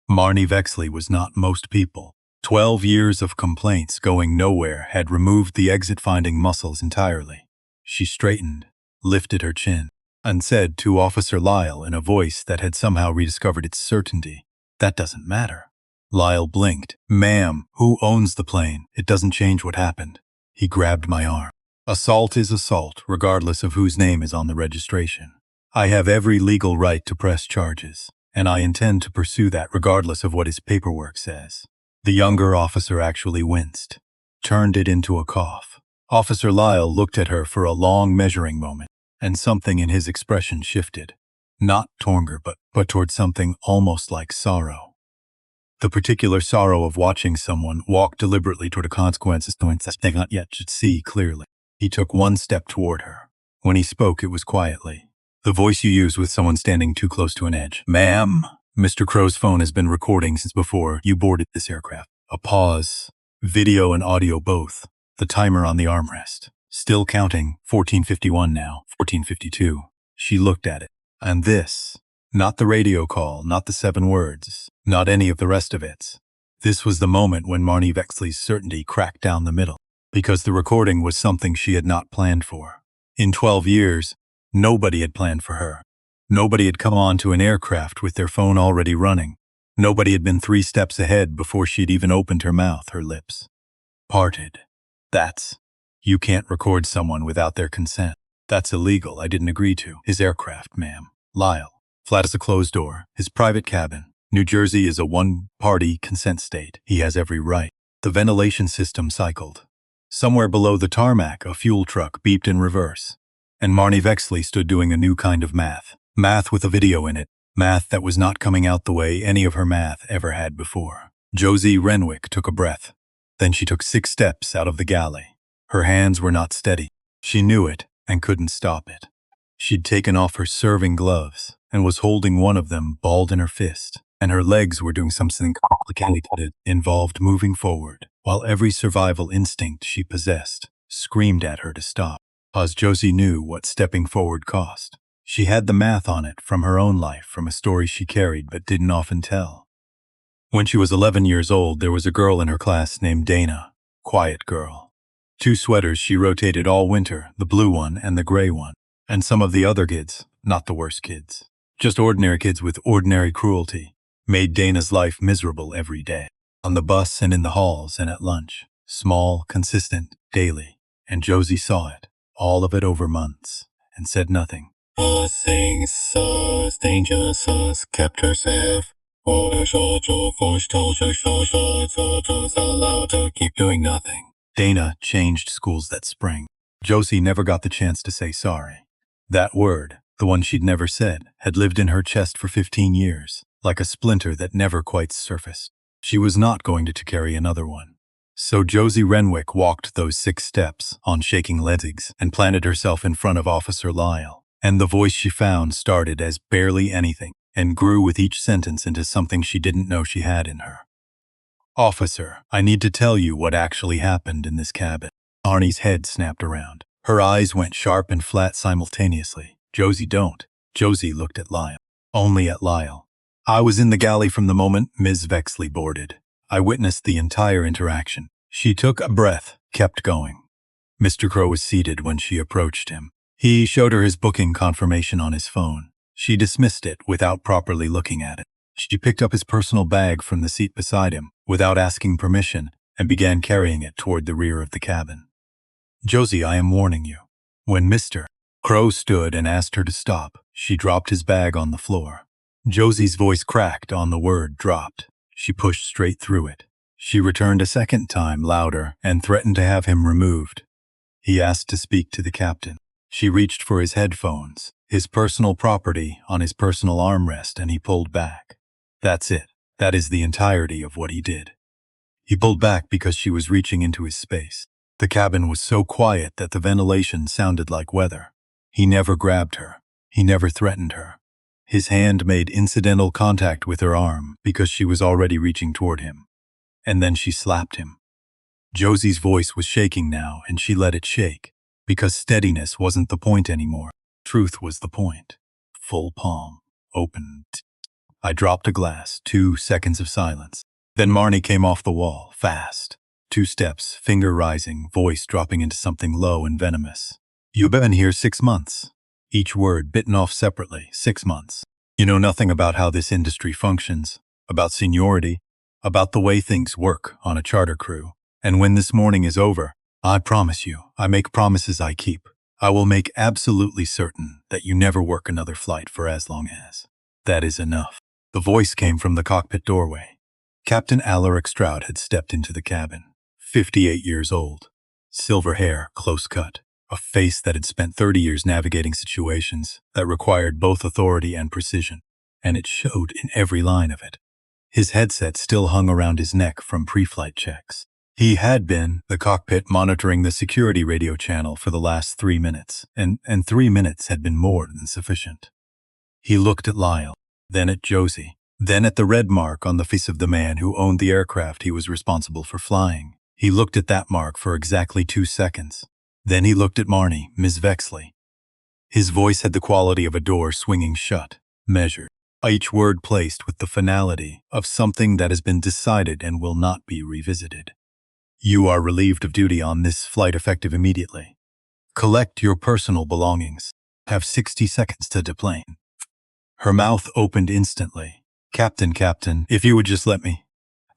Marnie Vexley was not most people. 12 years of complaints going nowhere had removed the exit-finding muscles entirely. She straightened, lifted her chin, and said to Officer Lyle in a voice that had somehow rediscovered its certainty, "That doesn't matter." Lyle blinked. "Ma'am, who owns the plane? It doesn't change what happened." He grabbed my arm. "Assault is assault, regardless of whose name is on the registration. I have every legal right to press charges, and I intend to pursue that regardless of what his paperwork says." The younger officer actually winced, turned it into a cough. Officer Lyle looked at her for a long measuring moment, and something in his expression shifted. Not anger, but toward something almost like sorrow. The particular sorrow of watching someone walk deliberately toward a consequences they not yet should see clearly. He took one step toward her. When he spoke, it was quietly. The voice you use with someone standing too close to an edge. "Ma'am, Mr. Crow's phone has been recording since before you boarded this aircraft." A pause. Video and audio both. The timer on the armrest. Still counting. 14:51 now. 14:52. She looked at it. And this. Not the radio call, not the 7 words, not any of the rest of it. This was the moment when Marnie Vexley's certainty cracked down the middle. Because the recording was something she had not planned for. In 12 years, nobody had planned for her. Nobody had come onto an aircraft with their phone already running. Nobody had been 3 steps ahead before she'd even opened her mouth, her lips parted. You can't record someone without their consent. That's illegal. I didn't agree to. His aircraft, ma'am. Lyle. Flat as a closed door. His private cabin. New Jersey is a one-party consent state. He has every right. The ventilation system cycled. Somewhere below the tarmac, a fuel truck beeped in reverse. And Marnie Vexley stood doing a new kind of math. Math with a video in it. Math that was not coming out the way any of her math ever had before. Josie Renwick took a breath. Then she took 6 steps out of the galley. Her hands were not steady. She knew it and couldn't stop it. She'd taken off her serving gloves and was holding one of them balled in her fist, and her legs were doing something complicated that involved moving forward, while every survival instinct she possessed screamed at her to stop. As Josie knew what stepping forward cost. She had the math on it from her own life, from a story she carried but didn't often tell. When she was 11 years old, there was a girl in her class named Dana. Quiet girl. 2 sweaters she rotated all winter, the blue one and the gray one. And some of the other kids, not the worst kids, just ordinary kids with ordinary cruelty, made Dana's life miserable every day. On the bus and in the halls and at lunch. Small, consistent, daily. And Josie saw it, all of it over months, and said nothing. Things so dangerous, kept herself. Allowed to keep doing nothing. Dana changed schools that spring. Josie never got the chance to say sorry. That word, the one she'd never said, had lived in her chest for 15 years, like a splinter that never quite surfaced. She was not going to carry another one. So Josie Renwick walked those 6 steps on shaking legs and planted herself in front of Officer Lyle. And the voice she found started as barely anything and grew with each sentence into something she didn't know she had in her. Officer, I need to tell you what actually happened in this cabin. Arnie's head snapped around. Her eyes went sharp and flat simultaneously. Josie, don't. Josie looked at Lyle. Only at Lyle. I was in the galley from the moment Ms. Vexley boarded. I witnessed the entire interaction. She took a breath, kept going. Mr. Crow was seated when she approached him. He showed her his booking confirmation on his phone. She dismissed it without properly looking at it. She picked up his personal bag from the seat beside him without asking permission and began carrying it toward the rear of the cabin. Josie, I am warning you. When Mr. Crow stood and asked her to stop, she dropped his bag on the floor. Josie's voice cracked on the word dropped. She pushed straight through it. She returned a second time, louder, and threatened to have him removed. He asked to speak to the captain. She reached for his headphones, his personal property, on his personal armrest, and he pulled back. That's it. That is the entirety of what he did. He pulled back because she was reaching into his space. The cabin was so quiet that the ventilation sounded like weather. He never grabbed her. He never threatened her. His hand made incidental contact with her arm because she was already reaching toward him. And then she slapped him. Josie's voice was shaking now, and she let it shake, because steadiness wasn't the point anymore. Truth was the point. Full palm. Opened. I dropped a glass. 2 seconds of silence. Then Marnie came off the wall, fast. 2 steps, finger rising, voice dropping into something low and venomous. You've been here 6 months. Each word bitten off separately. 6 months. You know nothing about how this industry functions, about seniority, about the way things work on a charter crew. And when this morning is over, I promise you, I make promises I keep. I will make absolutely certain that you never work another flight for as long as. That is enough. The voice came from the cockpit doorway. Captain Alaric Stroud had stepped into the cabin. 58 years old. Silver hair, close cut. A face that had spent 30 years navigating situations that required both authority and precision, and it showed in every line of it. His headset still hung around his neck from pre-flight checks. He had been the cockpit monitoring the security radio channel for the last 3 minutes, and 3 minutes had been more than sufficient. He looked at Lyle, then at Josie, then at the red mark on the face of the man who owned the aircraft he was responsible for flying. He looked at that mark for exactly 2 seconds. Then he looked at Marnie, Ms. Vexley. His voice had the quality of a door swinging shut, measured, each word placed with the finality of something that has been decided and will not be revisited. You are relieved of duty on this flight effective immediately. Collect your personal belongings. Have 60 seconds to deplane. Her mouth opened instantly. Captain, if you would just let me.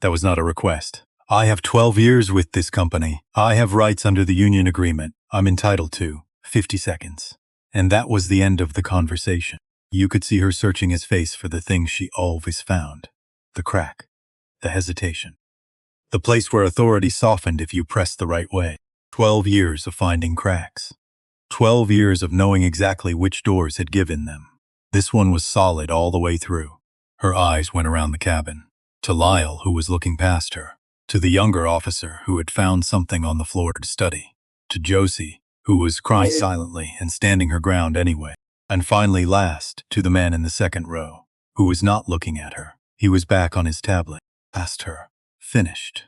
That was not a request. I have 12 years with this company. I have rights under the union agreement. I'm entitled to 50 seconds. And that was the end of the conversation. You could see her searching his face for the thing she always found. The crack. The hesitation. The place where authority softened if you pressed the right way. 12 years of finding cracks. 12 years of knowing exactly which doors had given them. This one was solid all the way through. Her eyes went around the cabin. To Lyle, who was looking past her. To the younger officer who had found something on the floor to study. To Josie, who was crying silently and standing her ground anyway. And finally last, to the man in the second row, who was not looking at her. He was back on his tablet. Past her. Finished.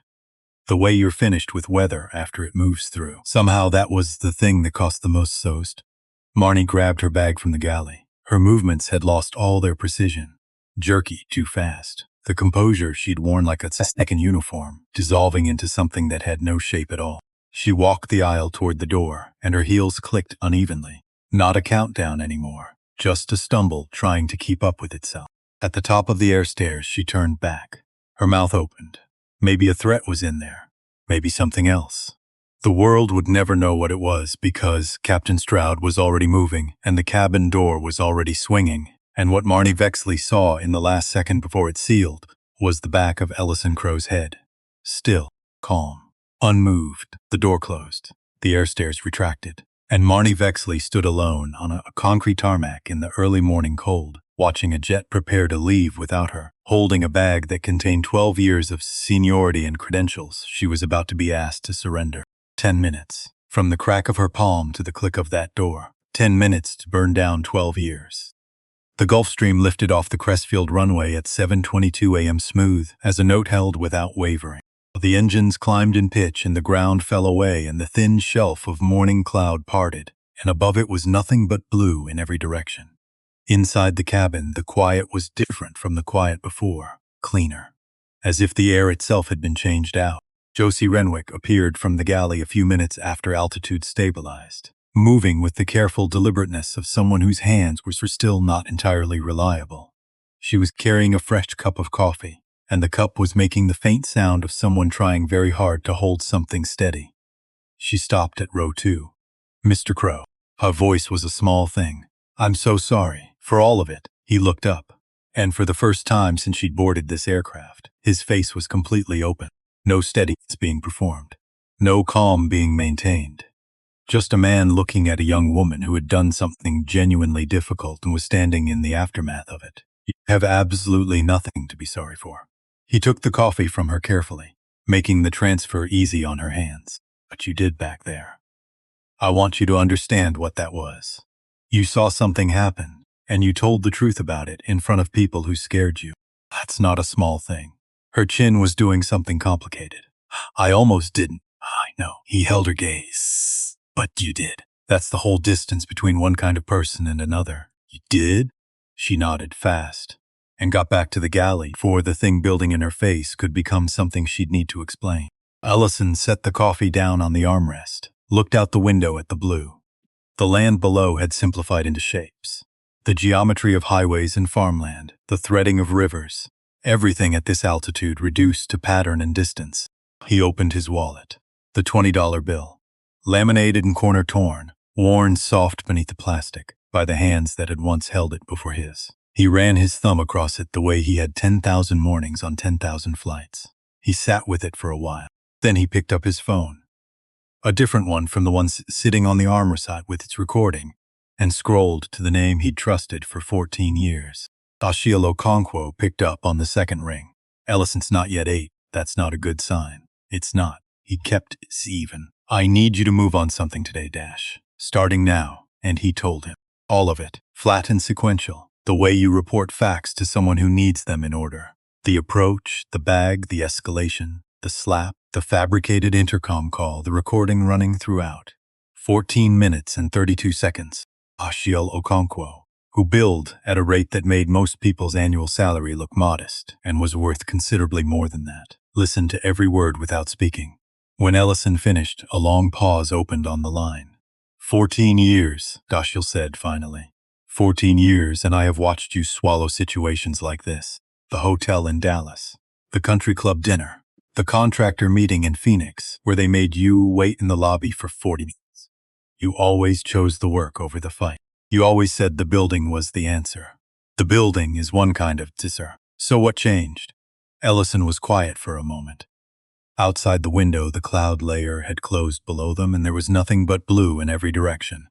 The way you're finished with weather after it moves through. Somehow that was the thing that cost the most soest. Marnie grabbed her bag from the galley. Her movements had lost all their precision. Jerky, too fast. The composure she'd worn like a second uniform, dissolving into something that had no shape at all. She walked the aisle toward the door, and her heels clicked unevenly. Not a countdown anymore, just a stumble trying to keep up with itself. At the top of the air stairs, she turned back. Her mouth opened. Maybe a threat was in there. Maybe something else. The world would never know what it was because Captain Stroud was already moving and the cabin door was already swinging. And what Marnie Vexley saw in the last second before it sealed was the back of Ellison Crow's head. Still, calm, unmoved. The door closed. The air stairs retracted. and Marnie Vexley stood alone on a concrete tarmac in the early morning cold, watching a jet prepare to leave without her, holding a bag that contained 12 years of seniority and credentials she was about to be asked to surrender. 10 minutes. From the crack of her palm to the click of that door. 10 minutes to burn down 12 years. The Gulfstream lifted off the Crestfield runway at 7:22 a.m. smooth as a note held without wavering. The engines climbed in pitch and the ground fell away and the thin shelf of morning cloud parted, and above it was nothing but blue in every direction. Inside the cabin, the quiet was different from the quiet before, cleaner, as if the air itself had been changed out. Josie Renwick appeared from the galley a few minutes after altitude stabilized, moving with the careful deliberateness of someone whose hands were still not entirely reliable. She was carrying a fresh cup of coffee, and the cup was making the faint sound of someone trying very hard to hold something steady. She stopped at row 2. Mr. Crow. Her voice was a small thing. "I'm so sorry for all of it." He looked up, and for the first time since she'd boarded this aircraft, his face was completely open. No steadiness being performed. No calm being maintained. Just a man looking at a young woman who had done something genuinely difficult and was standing in the aftermath of it. You have absolutely nothing to be sorry for. He took the coffee from her carefully, making the transfer easy on her hands. "But you did back there. I want you to understand what that was. You saw something happen, and you told the truth about it in front of people who scared you. That's not a small thing." Her chin was doing something complicated. "I almost didn't." "I know." He held her gaze. "But you did. That's the whole distance between one kind of person and another." "You did?" She nodded fast, and got back to the galley before the thing building in her face could become something she'd need to explain. Ellison set the coffee down on the armrest, looked out the window at the blue. The land below had simplified into shapes. The geometry of highways and farmland, the threading of rivers, everything at this altitude reduced to pattern and distance. He opened his wallet. The $20 bill, laminated and corner torn, worn soft beneath the plastic by the hands that had once held it before his. He ran his thumb across it the way he had 10,000 mornings on 10,000 flights. He sat with it for a while. Then he picked up his phone, a different one from the one sitting on the armor-side with its recording, and scrolled to the name he'd trusted for 14 years. Dashiell Okonkwo picked up on the second ring. "Ellison's not yet 8. That's not a good sign." "It's not." He kept his even. "I need you to move on something today, Dash. Starting now." And he told him. All of it. Flat and sequential. The way you report facts to someone who needs them in order. The approach, the bag, the escalation, the slap, the fabricated intercom call, the recording running throughout. 14 minutes and 32 seconds. Dashiell Okonkwo, who billed at a rate that made most people's annual salary look modest and was worth considerably more than that, listened to every word without speaking. When Ellison finished, a long pause opened on the line. 14 years, Dashiell said finally. 14 years, and I have watched you swallow situations like this. The hotel in Dallas, the country club dinner, the contractor meeting in Phoenix, where they made you wait in the lobby for 40 minutes. You always chose the work over the fight. You always said the building was the answer. The building is one kind of answer. So what changed? Ellison was quiet for a moment. Outside the window, the cloud layer had closed below them, and there was nothing but blue in every direction.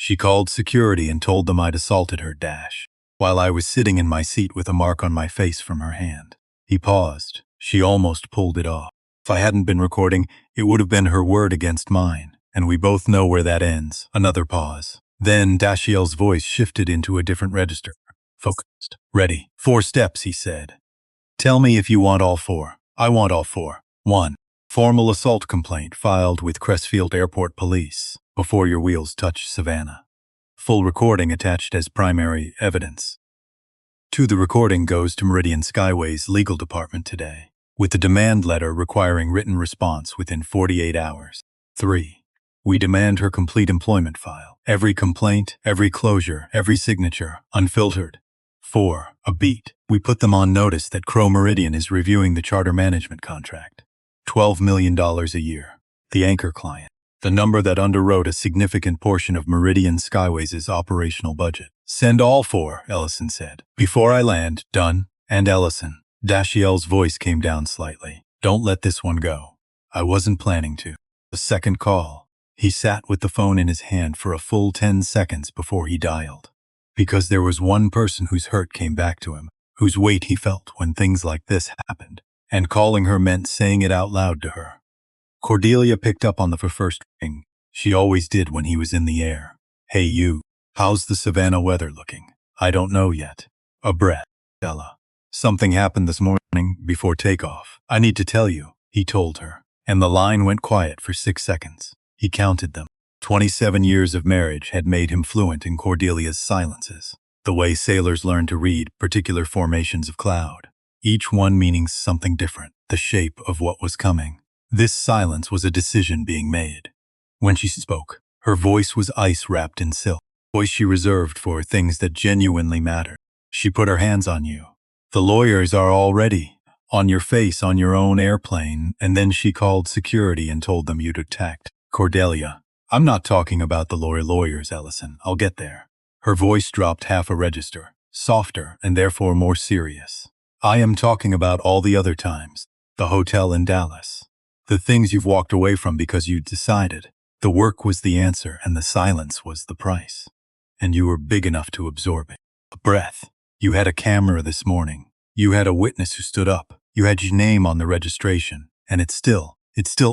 She called security and told them I'd assaulted her, Dash, while I was sitting in my seat with a mark on my face from her hand. He paused. She almost pulled it off. If I hadn't been recording, it would have been her word against mine, and we both know where that ends. Another pause. Then Dashiell's voice shifted into a different register. Focused. Ready. 4 steps, he said. Tell me if you want all 4. I want all 4. 1. Formal assault complaint filed with Crestfield Airport Police before your wheels touch Savannah. Full recording attached as primary evidence. 2. The recording goes to Meridian Skyway's legal department today, with the demand letter requiring written response within 48 hours. 3. We demand her complete employment file. Every complaint, every closure, every signature, unfiltered. 4. A beat. We put them on notice that Crow Meridian is reviewing the charter management contract. $12 million a year. The anchor client. The number that underwrote a significant portion of Meridian Skyways' operational budget. Send all 4, Ellison said. Before I land, done. And Ellison. Dashiell's voice came down slightly. Don't let this one go. I wasn't planning to. The second call. He sat with the phone in his hand for a full 10 seconds before he dialed. Because there was one person whose hurt came back to him, whose weight he felt when things like this happened, and calling her meant saying it out loud to her. Cordelia picked up on the first ring. She always did when he was in the air. "Hey you, how's the Savannah weather looking?" "I don't know yet." A breath. "Ella. Something happened this morning before takeoff. I need to tell you," he told her, and the line went quiet for 6 seconds. He counted them. 27 years of marriage had made him fluent in Cordelia's silences, the way sailors learn to read particular formations of cloud, each one meaning something different, the shape of what was coming. This silence was a decision being made. When she spoke, her voice was ice wrapped in silk, a voice she reserved for things that genuinely mattered. "She put her hands on you. The lawyers are already on your face on your own airplane," and then she called security and told them you'd attacked. "Cordelia, I'm not talking about the lawyers, Ellison. I'll get there." Her voice dropped half a register, softer and therefore more serious. "I am talking about all the other times. The hotel in Dallas. The things you've walked away from because you decided. The work was the answer and the silence was the price. And you were big enough to absorb it." A breath. "You had a camera this morning. You had a witness who stood up. You had your name on the registration. And it still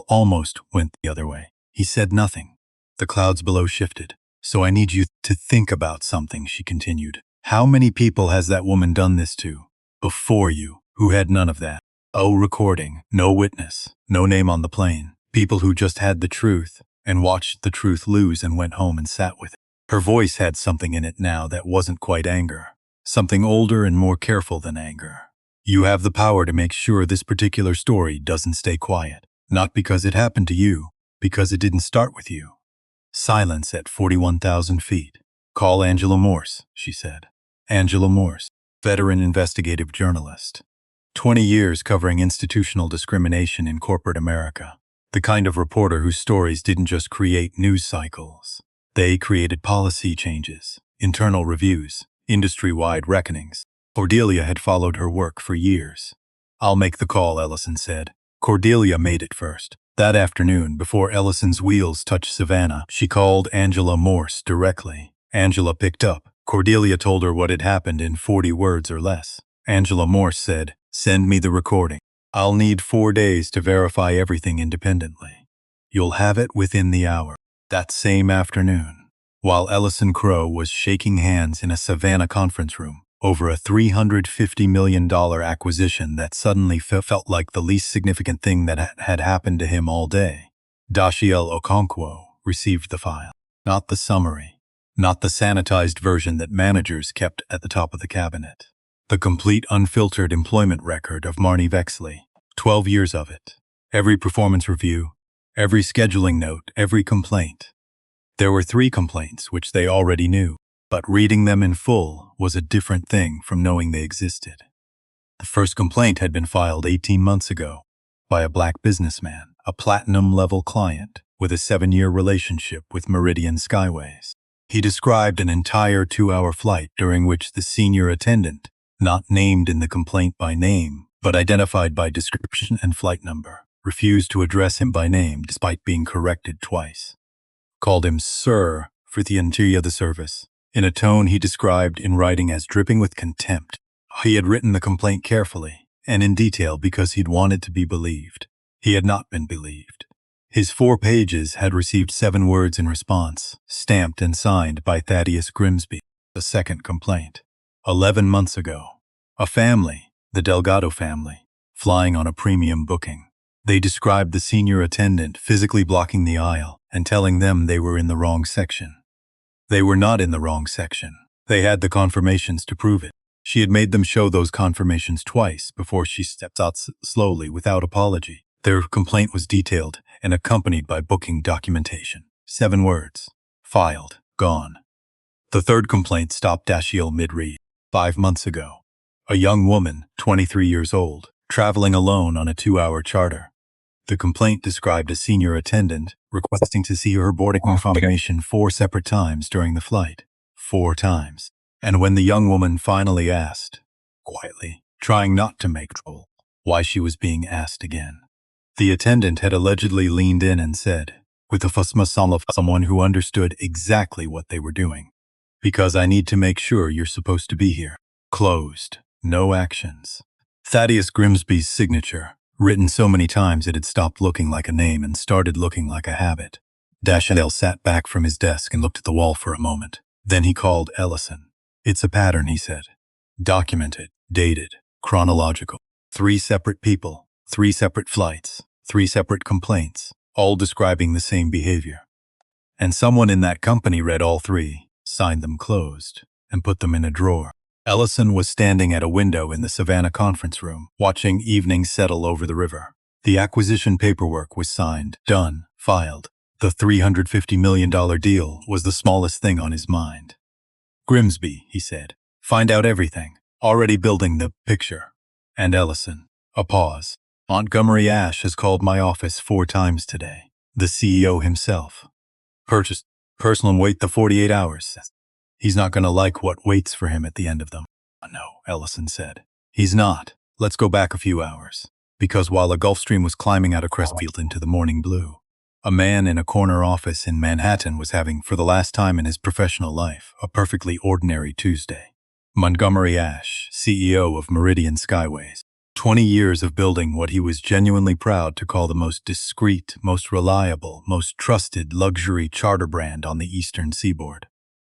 almost went the other way." He said nothing. The clouds below shifted. "So I need you to think about something," she continued. "How many people has that woman done this to? Before you, who had none of that? Oh, recording, no witness, no name on the plane. People who just had the truth and watched the truth lose and went home and sat with it." Her voice had something in it now that wasn't quite anger. Something older and more careful than anger. "You have the power to make sure this particular story doesn't stay quiet. Not because it happened to you, because it didn't start with you." Silence at 41,000 feet. "Call Angela Morse," she said. Angela Morse, veteran investigative journalist. 20 years covering institutional discrimination in corporate America. The kind of reporter whose stories didn't just create news cycles. They created policy changes, internal reviews, industry-wide reckonings. Cordelia had followed her work for years. "I'll make the call," Ellison said. Cordelia made it first. That afternoon, before Ellison's wheels touched Savannah, she called Angela Morse directly. Angela picked up. Cordelia told her what had happened in 40 words or less. Angela Morse said, "Send me the recording. I'll need 4 days to verify everything independently. You'll have it within the hour." That same afternoon, while Ellison Crowe was shaking hands in a Savannah conference room over a $350 million acquisition that suddenly felt like the least significant thing that had happened to him all day, Dashiell Okonkwo received the file. Not the summary, not the sanitized version that managers kept at the top of the cabinet. The complete unfiltered employment record of Marnie Vexley, 12 years of it. Every performance review, every scheduling note, every complaint. There were 3 complaints which they already knew, but reading them in full was a different thing from knowing they existed. The first complaint had been filed 18 months ago by a black businessman, a platinum-level client with a 7-year relationship with Meridian Skyways. He described an entire 2-hour flight during which the senior attendant, not named in the complaint by name, but identified by description and flight number, refused to address him by name despite being corrected twice. Called him Sir for the entirety of the service, in a tone he described in writing as dripping with contempt. He had written the complaint carefully and in detail because he'd wanted to be believed. He had not been believed. His 4 pages had received 7 words in response, stamped and signed by Thaddeus Grimsby. The second complaint. 11 months ago. A family, the Delgado family, flying on a premium booking. They described the senior attendant physically blocking the aisle and telling them they were in the wrong section. They were not in the wrong section. They had the confirmations to prove it. She had made them show those confirmations twice before she stepped out slowly without apology. Their complaint was detailed and accompanied by booking documentation. 7 words. Filed. Gone. The third complaint stopped Dashiell mid-read. 5 months ago. A young woman, 23 years old, traveling alone on a 2-hour charter. The complaint described a senior attendant requesting to see her boarding confirmation 4 separate times during the flight. 4 times. And when the young woman finally asked, quietly, trying not to make trouble, why she was being asked again, the attendant had allegedly leaned in and said, with the fusmusam of someone who understood exactly what they were doing. Because I need to make sure you're supposed to be here. Closed. No actions. Thaddeus Grimsby's signature, written so many times it had stopped looking like a name and started looking like a habit. Dashiell sat back from his desk and looked at the wall for a moment. Then he called Ellison. It's a pattern, he said. Documented, dated, chronological. 3 separate people, 3 separate flights, 3 separate complaints, all describing the same behavior. And someone in that company read all 3, signed them closed, and put them in a drawer. Ellison was standing at a window in the Savannah conference room, watching evening settle over the river. The acquisition paperwork was signed, done, filed. The $350 million deal was the smallest thing on his mind. Grimsby, he said, find out everything. Already building the picture. And Ellison. A pause. Montgomery Ash has called my office 4 times today. The CEO himself. Personal wait the 48 hours. He's not going to like what waits for him at the end of them. No, Ellison said. He's not. Let's go back a few hours. Because while a Gulfstream was climbing out of Crestfield into the morning blue, a man in a corner office in Manhattan was having, for the last time in his professional life, a perfectly ordinary Tuesday. Montgomery Ash, CEO of Meridian Skyways. 20 years of building what he was genuinely proud to call the most discreet, most reliable, most trusted luxury charter brand on the eastern seaboard.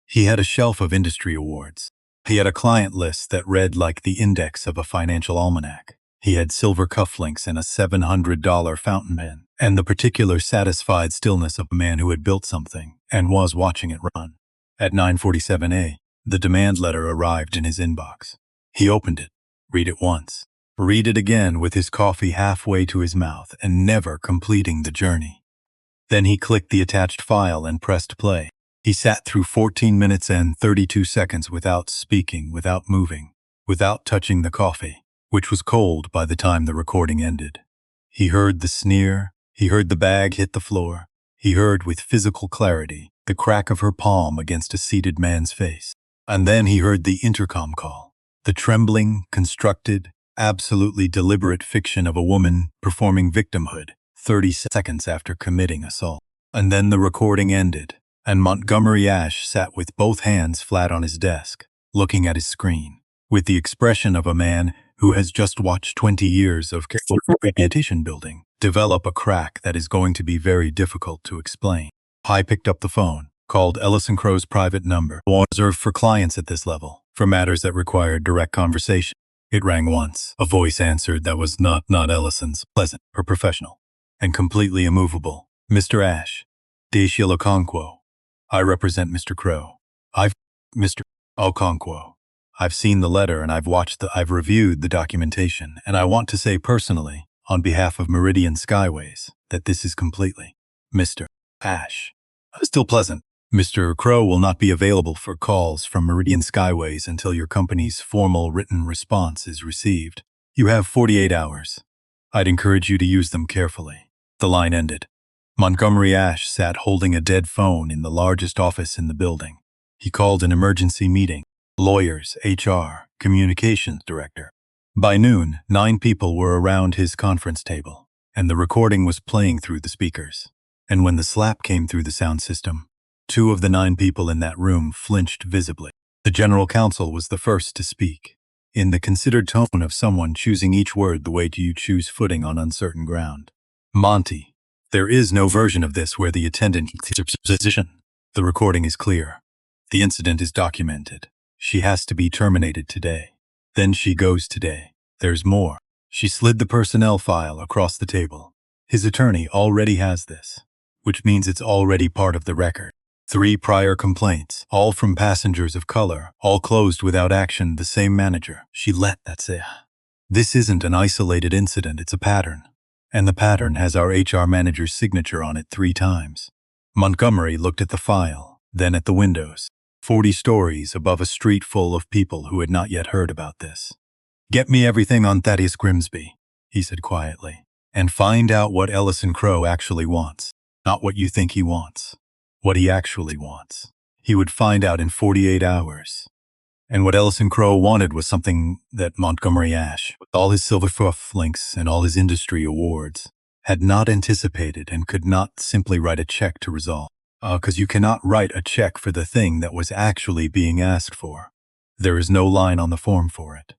He had a shelf of industry awards. He had a client list that read like the index of a financial almanac. He had silver cufflinks and a $700 fountain pen, and the particular satisfied stillness of a man who had built something and was watching it run. At 9:47 a.m., the demand letter arrived in his inbox. He opened it. Read it once. Read it again with his coffee halfway to his mouth and never completing the journey. Then he clicked the attached file and pressed play. He sat through 14 minutes and 32 seconds without speaking, without moving, without touching the coffee, which was cold by the time the recording ended. He heard the sneer. He heard the bag hit the floor. He heard with physical clarity the crack of her palm against a seated man's face. And then he heard the intercom call, the trembling, constructed, absolutely deliberate fiction of a woman performing victimhood 30 seconds after committing assault. And then the recording ended, and Montgomery Ash sat with both hands flat on his desk, looking at his screen, with the expression of a man who has just watched 20 years of careful reputation building develop a crack that is going to be very difficult to explain. I picked up the phone, called Ellison Crow's private number, reserved for clients at this level, for matters that required direct conversation. It rang once. A voice answered that was not Ellison's, pleasant or professional, and completely immovable. Mr. Ash. Dashiell Okonkwo. I represent Mr. Crow. Mr. Okonkwo. I've seen the letter and I've reviewed the documentation, and I want to say personally, on behalf of Meridian Skyways, that this is completely Mr. Ash. Still pleasant. Mr. Crow will not be available for calls from Meridian Skyways until your company's formal written response is received. You have 48 hours. I'd encourage you to use them carefully. The line ended. Montgomery Ash sat holding a dead phone in the largest office in the building. He called an emergency meeting. Lawyers, HR, communications director. By noon, 9 people were around his conference table, and the recording was playing through the speakers. And when the slap came through the sound system, 2 of the 9 people in that room flinched visibly. The general counsel was the first to speak, in the considered tone of someone choosing each word the way you choose footing on uncertain ground. Monty, there is no version of this where the attendant position. The recording is clear. The incident is documented. She has to be terminated today. Then she goes today. There's more. She slid the personnel file across the table. His attorney already has this, which means it's already part of the record. 3 prior complaints, all from passengers of color, all closed without action, the same manager. She let that say. This isn't an isolated incident, it's a pattern. And the pattern has our HR manager's signature on it 3 times. Montgomery looked at the file, then at the windows. 40 stories above a street full of people who had not yet heard about this. Get me everything on Thaddeus Grimsby, he said quietly, and find out what Ellison Crow actually wants. Not what you think he wants. What he actually wants. He would find out in 48 hours. And what Ellison Crow wanted was something that Montgomery Ash, with all his silver cufflinks and all his industry awards, had not anticipated and could not simply write a check to resolve. Because you cannot write a check for the thing that was actually being asked for. There is no line on the form for it.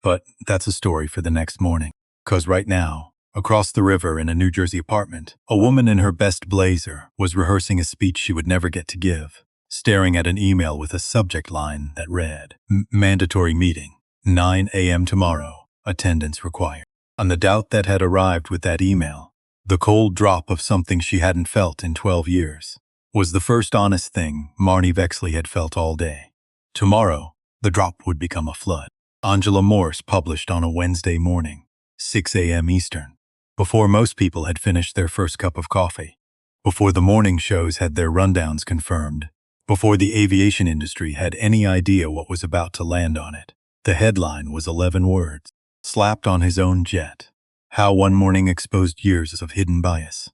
But that's a story for the next morning. Because right now, across the river in a New Jersey apartment, a woman in her best blazer was rehearsing a speech she would never get to give, staring at an email with a subject line that read, "Mandatory meeting, 9 a.m. tomorrow, attendance required." On the doubt that had arrived with that email, the cold drop of something she hadn't felt in 12 years, was the first honest thing Marnie Vexley had felt all day. Tomorrow, the drop would become a flood. Angela Morse published on a Wednesday morning, 6 a.m. Eastern, before most people had finished their first cup of coffee, before the morning shows had their rundowns confirmed, before the aviation industry had any idea what was about to land on it. The headline was 11 words, slapped on his own jet. How one morning exposed years of hidden bias.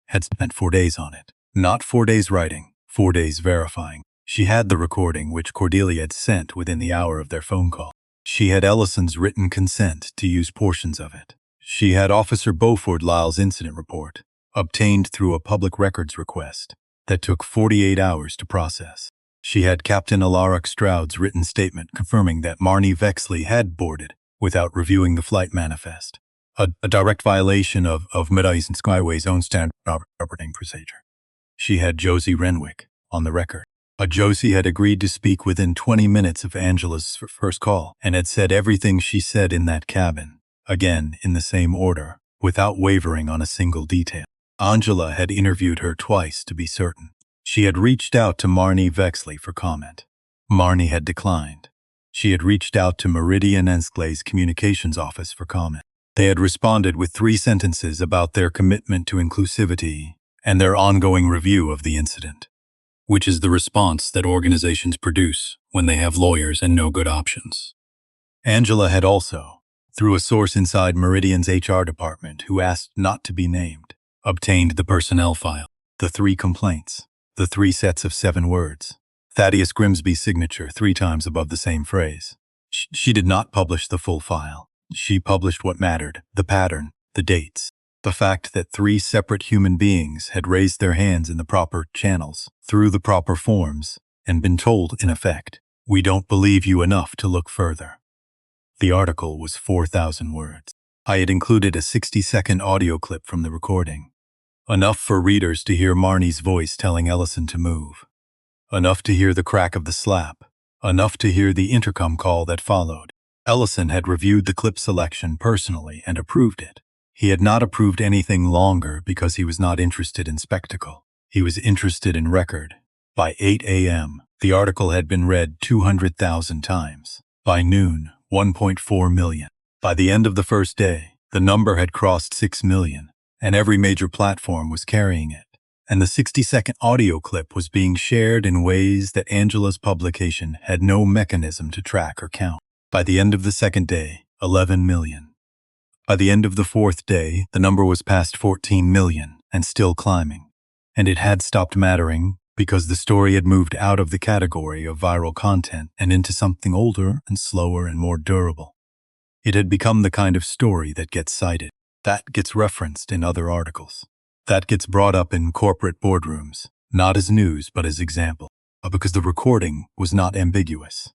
Had spent 4 days on it. Not 4 days writing, 4 days verifying. She had the recording which Cordelia had sent within the hour of their phone call. She had Ellison's written consent to use portions of it. She had Officer Beaufort Lyle's incident report, obtained through a public records request, that took 48 hours to process. She had Captain Alaric Stroud's written statement confirming that Marnie Vexley had boarded without reviewing the flight manifest, a direct violation of Mid-Eastern Skyway's own standard operating procedure. She had Josie Renwick on the record. Josie had agreed to speak within 20 minutes of Angela's first call and had said everything she said in that cabin, again in the same order, without wavering on a single detail. Angela had interviewed her twice to be certain. She had reached out to Marnie Vexley for comment. Marnie had declined. She had reached out to Meridian Ensklay's communications office for comment. They had responded with 3 sentences about their commitment to inclusivity and their ongoing review of the incident, which is the response that organizations produce when they have lawyers and no good options. Angela had also, through a source inside Meridian's HR department who asked not to be named, obtained the personnel file, the 3 complaints, the 3 sets of 7 words, Thaddeus Grimsby's signature 3 times above the same phrase. She did not publish the full file. She published what mattered, the pattern, the dates, the fact that 3 separate human beings had raised their hands in the proper channels, through the proper forms, and been told, in effect, "We don't believe you enough to look further." The article was 4,000 words. I had included a 60-second audio clip from the recording, enough for readers to hear Marnie's voice telling Ellison to move, enough to hear the crack of the slap, enough to hear the intercom call that followed. Ellison had reviewed the clip selection personally and approved it. He had not approved anything longer because he was not interested in spectacle. He was interested in record. By 8 a.m., the article had been read 200,000 times. By noon, 1.4 million. By the end of the first day, the number had crossed 6 million, and every major platform was carrying it. And the 60-second audio clip was being shared in ways that Angela's publication had no mechanism to track or count. By the end of the second day, 11 million. By the end of the 4th day, the number was past 14 million and still climbing. And it had stopped mattering because the story had moved out of the category of viral content and into something older and slower and more durable. It had become the kind of story that gets cited, that gets referenced in other articles, that gets brought up in corporate boardrooms, not as news but as example, because the recording was not ambiguous.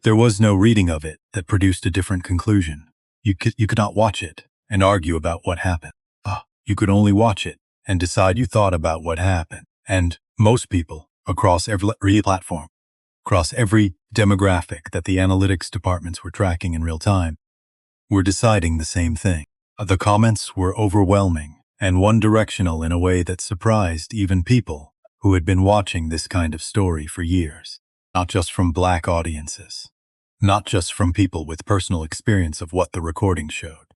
There was no reading of it that produced a different conclusion. You could not watch it and argue about what happened. You could only watch it and decide you thought about what happened. And most people, across every platform, across every demographic that the analytics departments were tracking in real time, were deciding the same thing. The comments were overwhelming and one-directional in a way that surprised even people who had been watching this kind of story for years. Not just from Black audiences. Not just from people with personal experience of what the recording showed.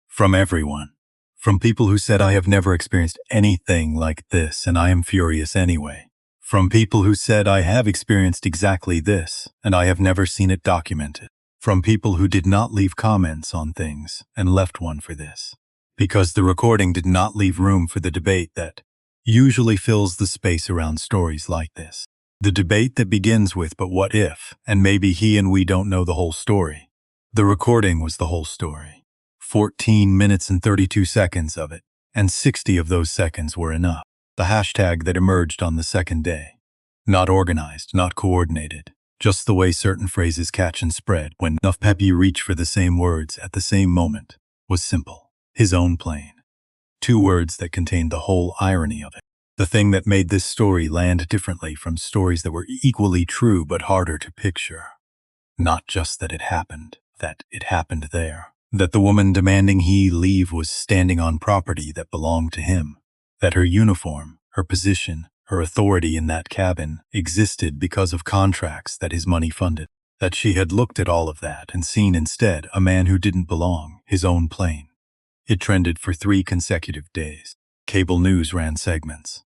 From everyone. From people who said, "I have never experienced anything like this and I am furious anyway." From people who said, "I have experienced exactly this and I have never seen it documented." From people who did not leave comments on things and left one for this. Because the recording did not leave room for the debate that usually fills the space around stories like this. The debate that begins with, "But what if?" and "Maybe he and we don't know the whole story." The recording was the whole story. 14 minutes and 32 seconds of it. and 60 of those seconds were enough. The hashtag that emerged on the second day. Not organized, not coordinated. Just the way certain phrases catch and spread when enough peppy reach for the same words at the same moment was simple. His own plane. 2 words that contained the whole irony of it. The thing that made this story land differently from stories that were equally true but harder to picture. Not just that it happened there. That the woman demanding he leave was standing on property that belonged to him. That her uniform, her position, her authority in that cabin existed because of contracts that his money funded. That she had looked at all of that and seen instead a man who didn't belong, his own plane. It trended for 3 consecutive days. Cable news ran segments.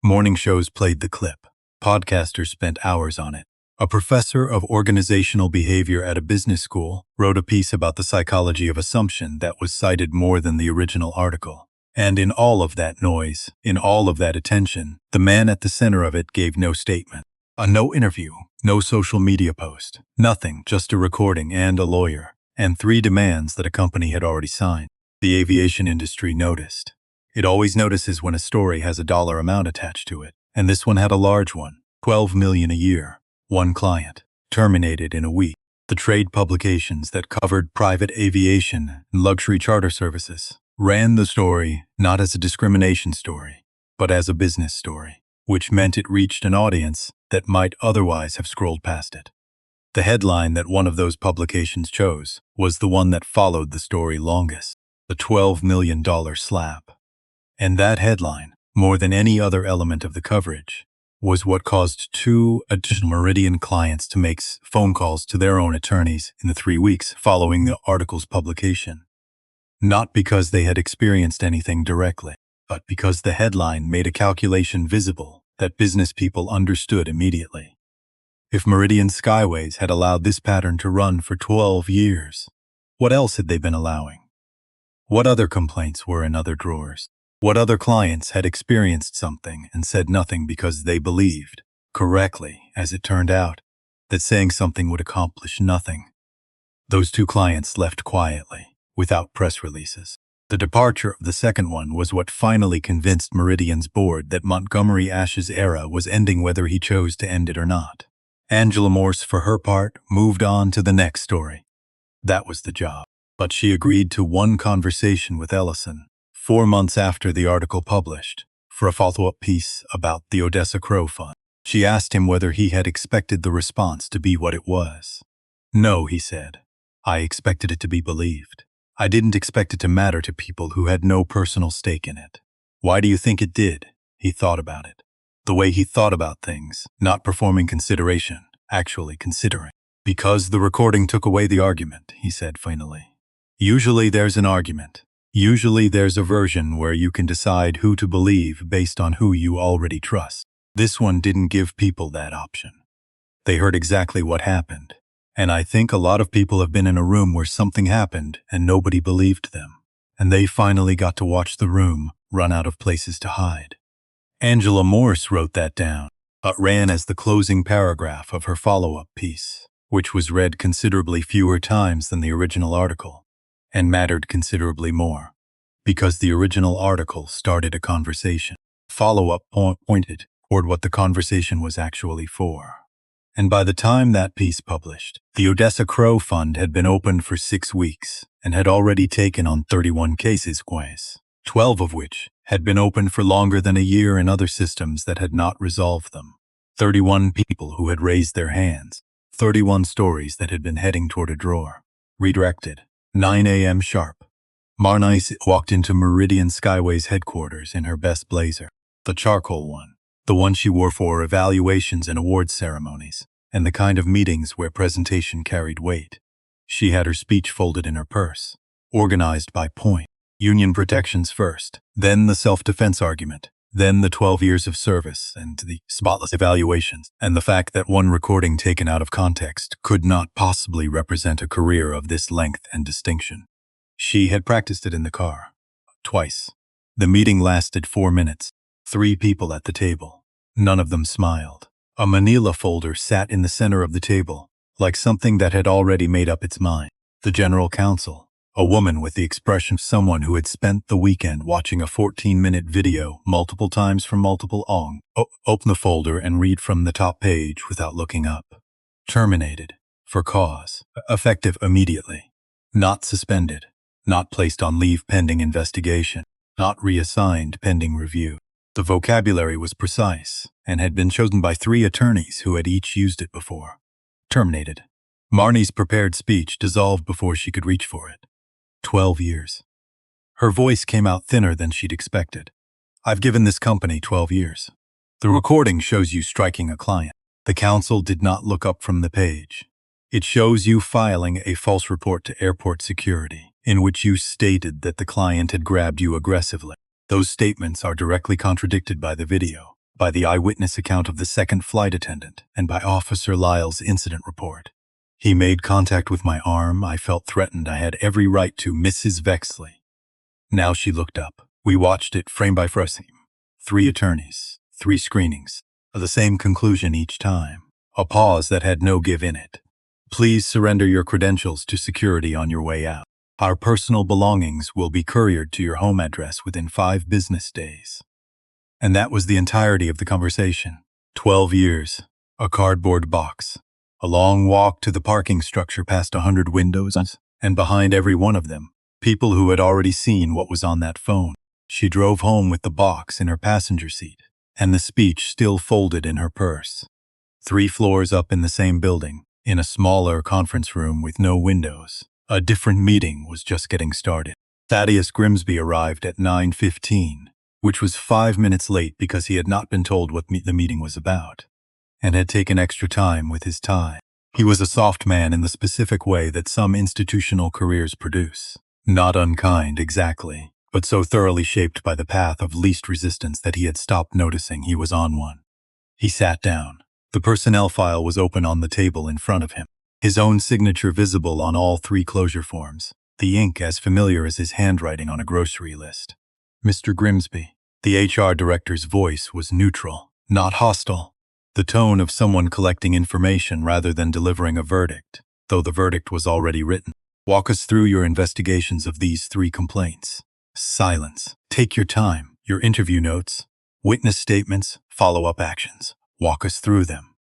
Morning shows played the clip. Podcasters spent hours on it. A professor of organizational behavior at a business school wrote a piece about the psychology of assumption that was cited more than the original article. And in all of that noise, in all of that attention, the man at the center of it gave no statement. No interview, no social media post, nothing, just a recording and a lawyer, and 3 demands that a company had already signed. The aviation industry noticed. It always notices when a story has a dollar amount attached to it, and this one had a large one, $12 million a year. 1 client, terminated in a week. The trade publications that covered private aviation and luxury charter services ran the story not as a discrimination story, but as a business story, which meant it reached an audience that might otherwise have scrolled past it. The headline that one of those publications chose was the one that followed the story longest, the $12 million slap. And that headline, more than any other element of the coverage, was what caused 2 additional Meridian clients to make phone calls to their own attorneys in the 3 weeks following the article's publication. Not because they had experienced anything directly, but because the headline made a calculation visible that business people understood immediately. If Meridian Skyways had allowed this pattern to run for 12 years, what else had they been allowing? What other complaints were in other drawers? What other clients had experienced something and said nothing because they believed, correctly as it turned out, that saying something would accomplish nothing? Those 2 clients left quietly, without press releases. The departure of the second one was what finally convinced Meridian's board that Montgomery Ash's era was ending whether he chose to end it or not. Angela Morse, for her part, moved on to the next story. That was the job. But she agreed to 1 conversation with Ellison, 4 months after the article published, for a follow-up piece about the Odessa Crow Fund. She asked him whether he had expected the response to be what it was. No, he said. I expected it to be believed. I didn't expect it to matter to people who had no personal stake in it. Why do you think it did? He thought about it. The way he thought about things, not performing consideration, actually considering. Because the recording took away the argument, he said finally. Usually there's an argument. Usually there's a version where you can decide who to believe based on who you already trust. This one didn't give people that option. They heard exactly what happened. And I think a lot of people have been in a room where something happened and nobody believed them. And they finally got to watch the room run out of places to hide. Angela Morse wrote that down, but ran as the closing paragraph of her follow-up piece, which was read considerably fewer times than the original article. And mattered considerably more, because the original article started a conversation. Follow-up pointed toward what the conversation was actually for. And by the time that piece published, the Odessa Crow Fund had been opened for 6 weeks and had already taken on 31 cases, 12 of which had been open for longer than a year in other systems that had not resolved them. 31 people who had raised their hands. 31 stories that had been heading toward a drawer. Redirected. 9 a.m. sharp. Marnice walked into Meridian Skyways headquarters in her best blazer, the charcoal one, the one she wore for evaluations and awards ceremonies, and the kind of meetings where presentation carried weight. She had her speech folded in her purse, organized by point. Union protections first, then the self-defense argument, then the 12 years of service and the spotless evaluations, and the fact that one recording taken out of context could not possibly represent a career of this length and distinction. She had practiced it in the car. Twice. The meeting lasted 4 minutes. 3 people at the table. None of them smiled. A manila folder sat in the center of the table, like something that had already made up its mind. The general counsel, A woman with the expression of someone who had spent the weekend watching a 14-minute video multiple times from multiple ong. Open the folder and read from the top page without looking up. Terminated. For cause. Effective immediately. Not suspended. Not placed on leave pending investigation. Not reassigned pending review. The vocabulary was precise and had been chosen by 3 attorneys who had each used it before. Terminated. Marnie's prepared speech dissolved before she could reach for it. 12 years. Her voice came out thinner than she'd expected. I've given this company 12 years. The recording shows you striking a client. The counsel did not look up from the page. It shows you filing a false report to airport security, in which you stated that the client had grabbed you aggressively. Those statements are directly contradicted by the video, by the eyewitness account of the second flight attendant, and by Officer Lyle's incident report. He made contact with my arm. I felt threatened. I had every right to Mrs. Vexley. Now she looked up. We watched it frame by frame. 3 attorneys, 3 screenings, the same conclusion each time. A pause that had no give in it. Please surrender your credentials to security on your way out. Our personal belongings will be couriered to your home address within 5 business days. And that was the entirety of the conversation. 12 years. A cardboard box. A long walk to the parking structure past 100 windows, and behind every one of them, people who had already seen what was on that phone. She drove home with the box in her passenger seat, and the speech still folded in her purse. 3 floors up in the same building, in a smaller conference room with no windows. A different meeting was just getting started. Thaddeus Grimsby arrived at 9:15, which was 5 minutes late because he had not been told what the meeting was about, and had taken extra time with his tie. He was a soft man in the specific way that some institutional careers produce. Not unkind exactly, but so thoroughly shaped by the path of least resistance that he had stopped noticing he was on one. He sat down. The personnel file was open on the table in front of him. His own signature visible on all 3 closure forms, the ink as familiar as his handwriting on a grocery list. Mr. Grimsby. The HR director's voice was neutral, not hostile. The tone of someone collecting information rather than delivering a verdict, though the verdict was already written. Walk us through your investigations of these 3 complaints. Silence. Take your time. Your interview notes, witness statements, follow-up actions. Walk us through them.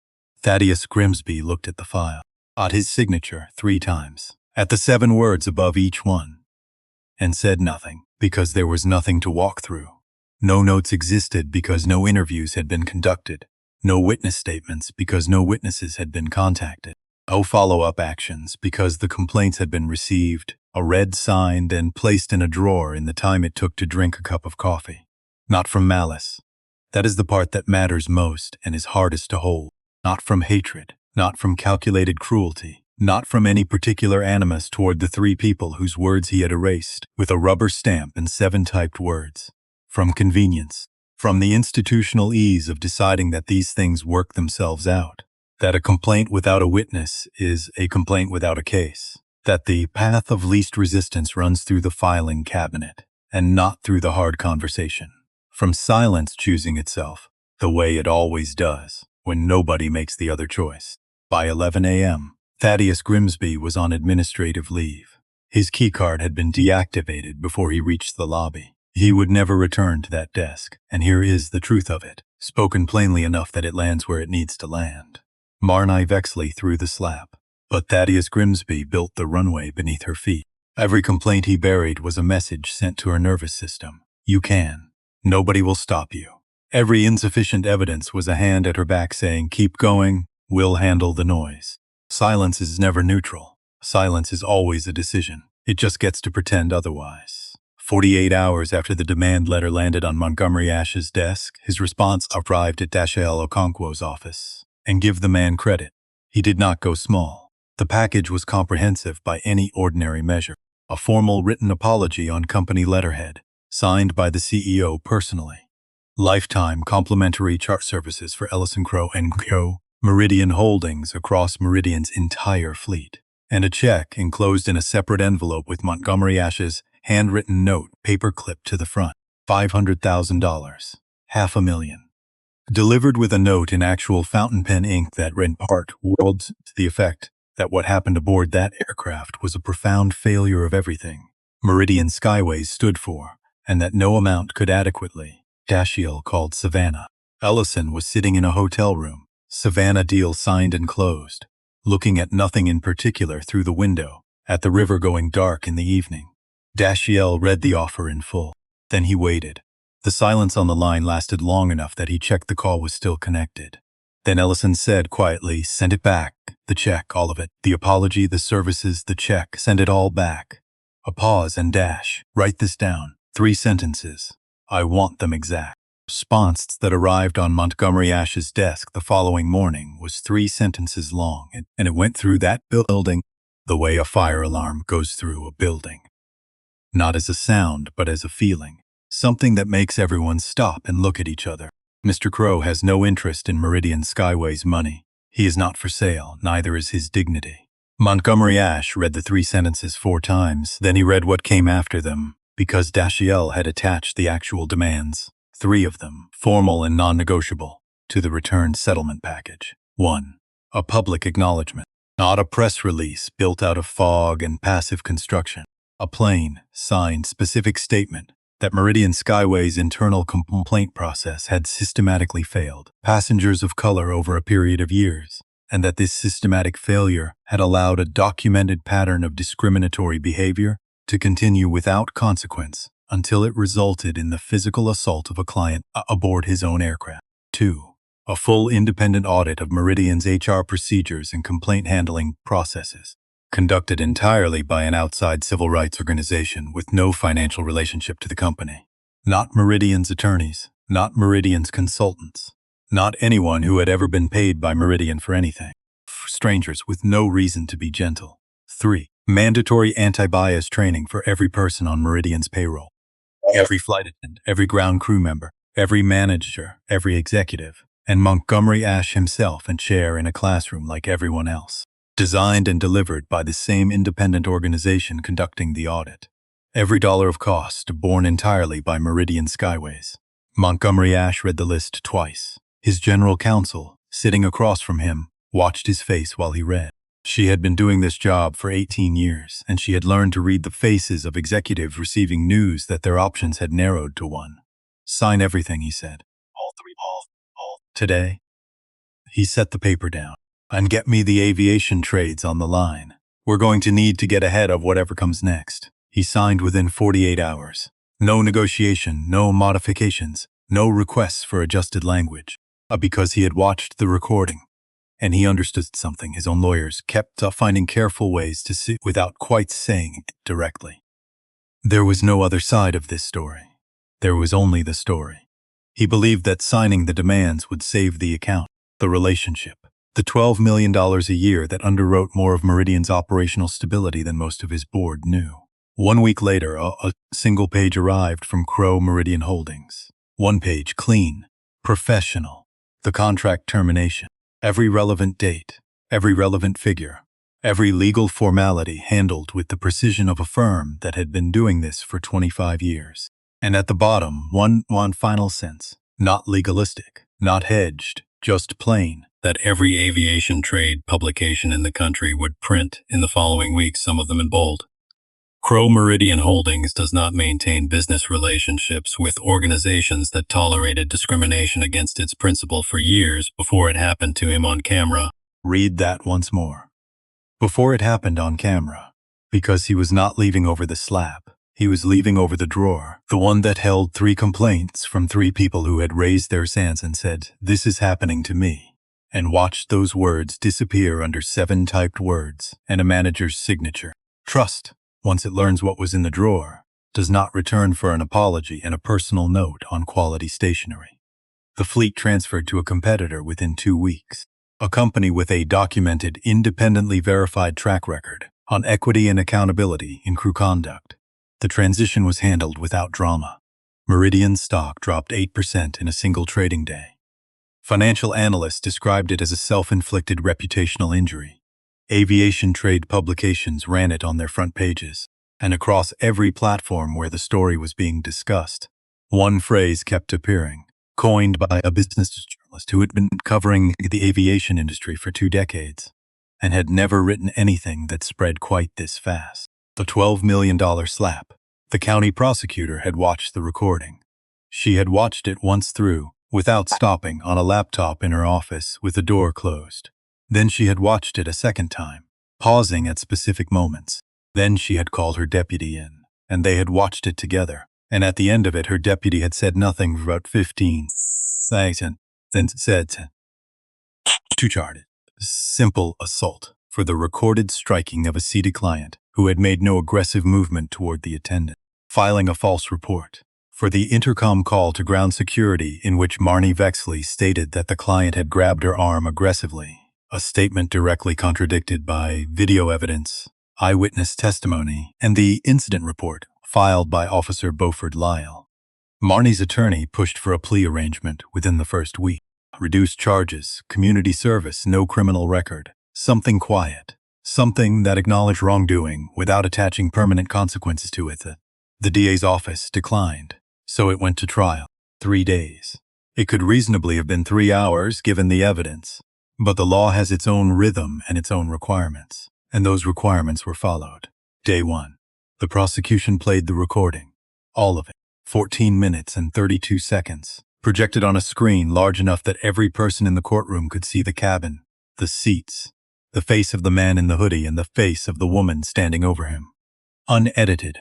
Thaddeus Grimsby looked at the file. At his signature 3 times, at the 7 words above each one, and said nothing, because there was nothing to walk through. No notes existed because no interviews had been conducted, no witness statements because no witnesses had been contacted, no follow-up actions because the complaints had been received, read, signed, and placed in a drawer in the time it took to drink a cup of coffee. Not from malice. That is the part that matters most and is hardest to hold. Not from hatred. Not from calculated cruelty, not from any particular animus toward the 3 people whose words he had erased with a rubber stamp and 7 typed words. From convenience, from the institutional ease of deciding that these things work themselves out, that a complaint without a witness is a complaint without a case, that the path of least resistance runs through the filing cabinet and not through the hard conversation, from silence choosing itself, the way it always does, when nobody makes the other choice. By 11 a.m., Thaddeus Grimsby was on administrative leave. His keycard had been deactivated before he reached the lobby. He would never return to that desk, and here is the truth of it, spoken plainly enough that it lands where it needs to land. Marnie Vexley threw the slap, but Thaddeus Grimsby built the runway beneath her feet. Every complaint he buried was a message sent to her nervous system. You can. Nobody will stop you. Every insufficient evidence was a hand at her back saying, keep going, we'll handle the noise. Silence is never neutral. Silence is always a decision. It just gets to pretend otherwise. 48 hours after the demand letter landed on Montgomery Ash's desk, his response arrived at Dashiell Okonkwo's office. And give the man credit. He did not go small. The package was comprehensive by any ordinary measure. A formal written apology on company letterhead, signed by the CEO personally. Lifetime complimentary chart services for Ellison Crowe & Co. Meridian Holdings across Meridian's entire fleet, and a check enclosed in a separate envelope with Montgomery Ash's handwritten note paper-clipped to the front. $500,000. $500,000. Delivered with a note in actual fountain pen ink that read part words to the effect that what happened aboard that aircraft was a profound failure of everything Meridian Skyways stood for, and that no amount could adequately. Dashiell called Savannah. Ellison was sitting in a hotel room, Savannah deal signed and closed, looking at nothing in particular through the window, at the river going dark in the evening. Dashiell read the offer in full. Then he waited. The silence on the line lasted long enough that he checked the call was still connected. Then Ellison said quietly, "Send it back. The check, all of it. The apology, the services, the check. Send it all back." A pause and dash. "Write this down. 3 sentences. I want them exact." Response that arrived on Montgomery Ash's desk the following morning was 3 sentences long, and it went through that building the way a fire alarm goes through a building. Not as a sound, but as a feeling. Something that makes everyone stop and look at each other. Mr. Crow has no interest in Meridian Skyway's money. He is not for sale, neither is his dignity. Montgomery Ash read the 3 sentences 4 times, then he read what came after them, because Dashiell had attached the actual demands, 3 of them, formal and non-negotiable, to the returned settlement package. 1. A public acknowledgement, not a press release built out of fog and passive construction. A plain, signed, specific statement that Meridian Skyway's internal complaint process had systematically failed passengers of color over a period of years, and that this systematic failure had allowed a documented pattern of discriminatory behavior to continue without consequence until it resulted in the physical assault of a client aboard his own aircraft. 2. A full independent audit of Meridian's HR procedures and complaint handling processes, conducted entirely by an outside civil rights organization with no financial relationship to the company. Not Meridian's attorneys, not Meridian's consultants, not anyone who had ever been paid by Meridian for anything. Strangers with no reason to be gentle. 3. Mandatory anti-bias training for every person on Meridian's payroll. Every flight attendant, every ground crew member, every manager, every executive, and Montgomery Ash himself and chair in a classroom like everyone else. Designed and delivered by the same independent organization conducting the audit. Every dollar of cost borne entirely by Meridian Skyways. Montgomery Ash read the list twice. His general counsel, sitting across from him, watched his face while he read. She had been doing this job for 18 years, and she had learned to read the faces of executives receiving news that their options had narrowed to one. "Sign everything," he said. All 3, today." He set the paper down. "And get me the aviation trades on the line. We're going to need to get ahead of whatever comes next." He signed within 48 hours. No negotiation, no modifications, no requests for adjusted language. Because he had watched the recording, and he understood something his own lawyers kept finding careful ways to see without quite saying it directly. There was no other side of this story. There was only the story. He believed that signing the demands would save the account, the relationship, the $12 million a year that underwrote more of Meridian's operational stability than most of his board knew. 1 week later, a single page arrived from Crow Meridian Holdings. 1 page, clean, professional. The contract termination. Every relevant date, every relevant figure, every legal formality handled with the precision of a firm that had been doing this for 25 years. And at the bottom, one final sentence, not legalistic, not hedged, just plain, that every aviation trade publication in the country would print in the following weeks, some of them in bold. Crow Meridian Holdings does not maintain business relationships with organizations that tolerated discrimination against its principal for years before it happened to him on camera. Read that once more. Before it happened on camera, because he was not leaving over the slab. He was leaving over the drawer, the one that held 3 complaints from 3 people who had raised their hands and said, "This is happening to me," and watched those words disappear under 7 typed words and a manager's signature. Trust, once it learns what was in the drawer, does not return for an apology and a personal note on quality stationery. The fleet transferred to a competitor within 2 weeks, a company with a documented, independently verified track record on equity and accountability in crew conduct. The transition was handled without drama. Meridian's stock dropped 8% in a single trading day. Financial analysts described it as a self-inflicted reputational injury. Aviation trade publications ran it on their front pages, and across every platform where the story was being discussed. One phrase kept appearing, coined by a business journalist who had been covering the aviation industry for 2 decades. and had never written anything that spread quite this fast. The $12 million slap. The county prosecutor had watched the recording. She had watched it once through, without stopping, on a laptop in her office with the door closed. Then she had watched it a second time, pausing at specific moments. Then she had called her deputy in, and they had watched it together. And at the end of it, her deputy had said nothing for about 15 seconds, then said, "To charge simple assault for the recorded striking of a seated client who had made no aggressive movement toward the attendant, filing a false report for the intercom call to ground security in which Marnie Vexley stated that the client had grabbed her arm aggressively, a statement directly contradicted by video evidence, eyewitness testimony, and the incident report filed by Officer Beaufort Lyle. Marnie's attorney pushed for a plea arrangement within the first week. Reduced charges, community service, no criminal record, something quiet, something that acknowledged wrongdoing without attaching permanent consequences to it. The DA's office declined, so it went to trial. 3 days. It could reasonably have been 3 hours given the evidence, but the law has its own rhythm and its own requirements, and those requirements were followed. Day 1. The prosecution played the recording, all of it, 14 minutes and 32 seconds, projected on a screen large enough that every person in the courtroom could see the cabin, the seats, the face of the man in the hoodie and the face of the woman standing over him. Unedited,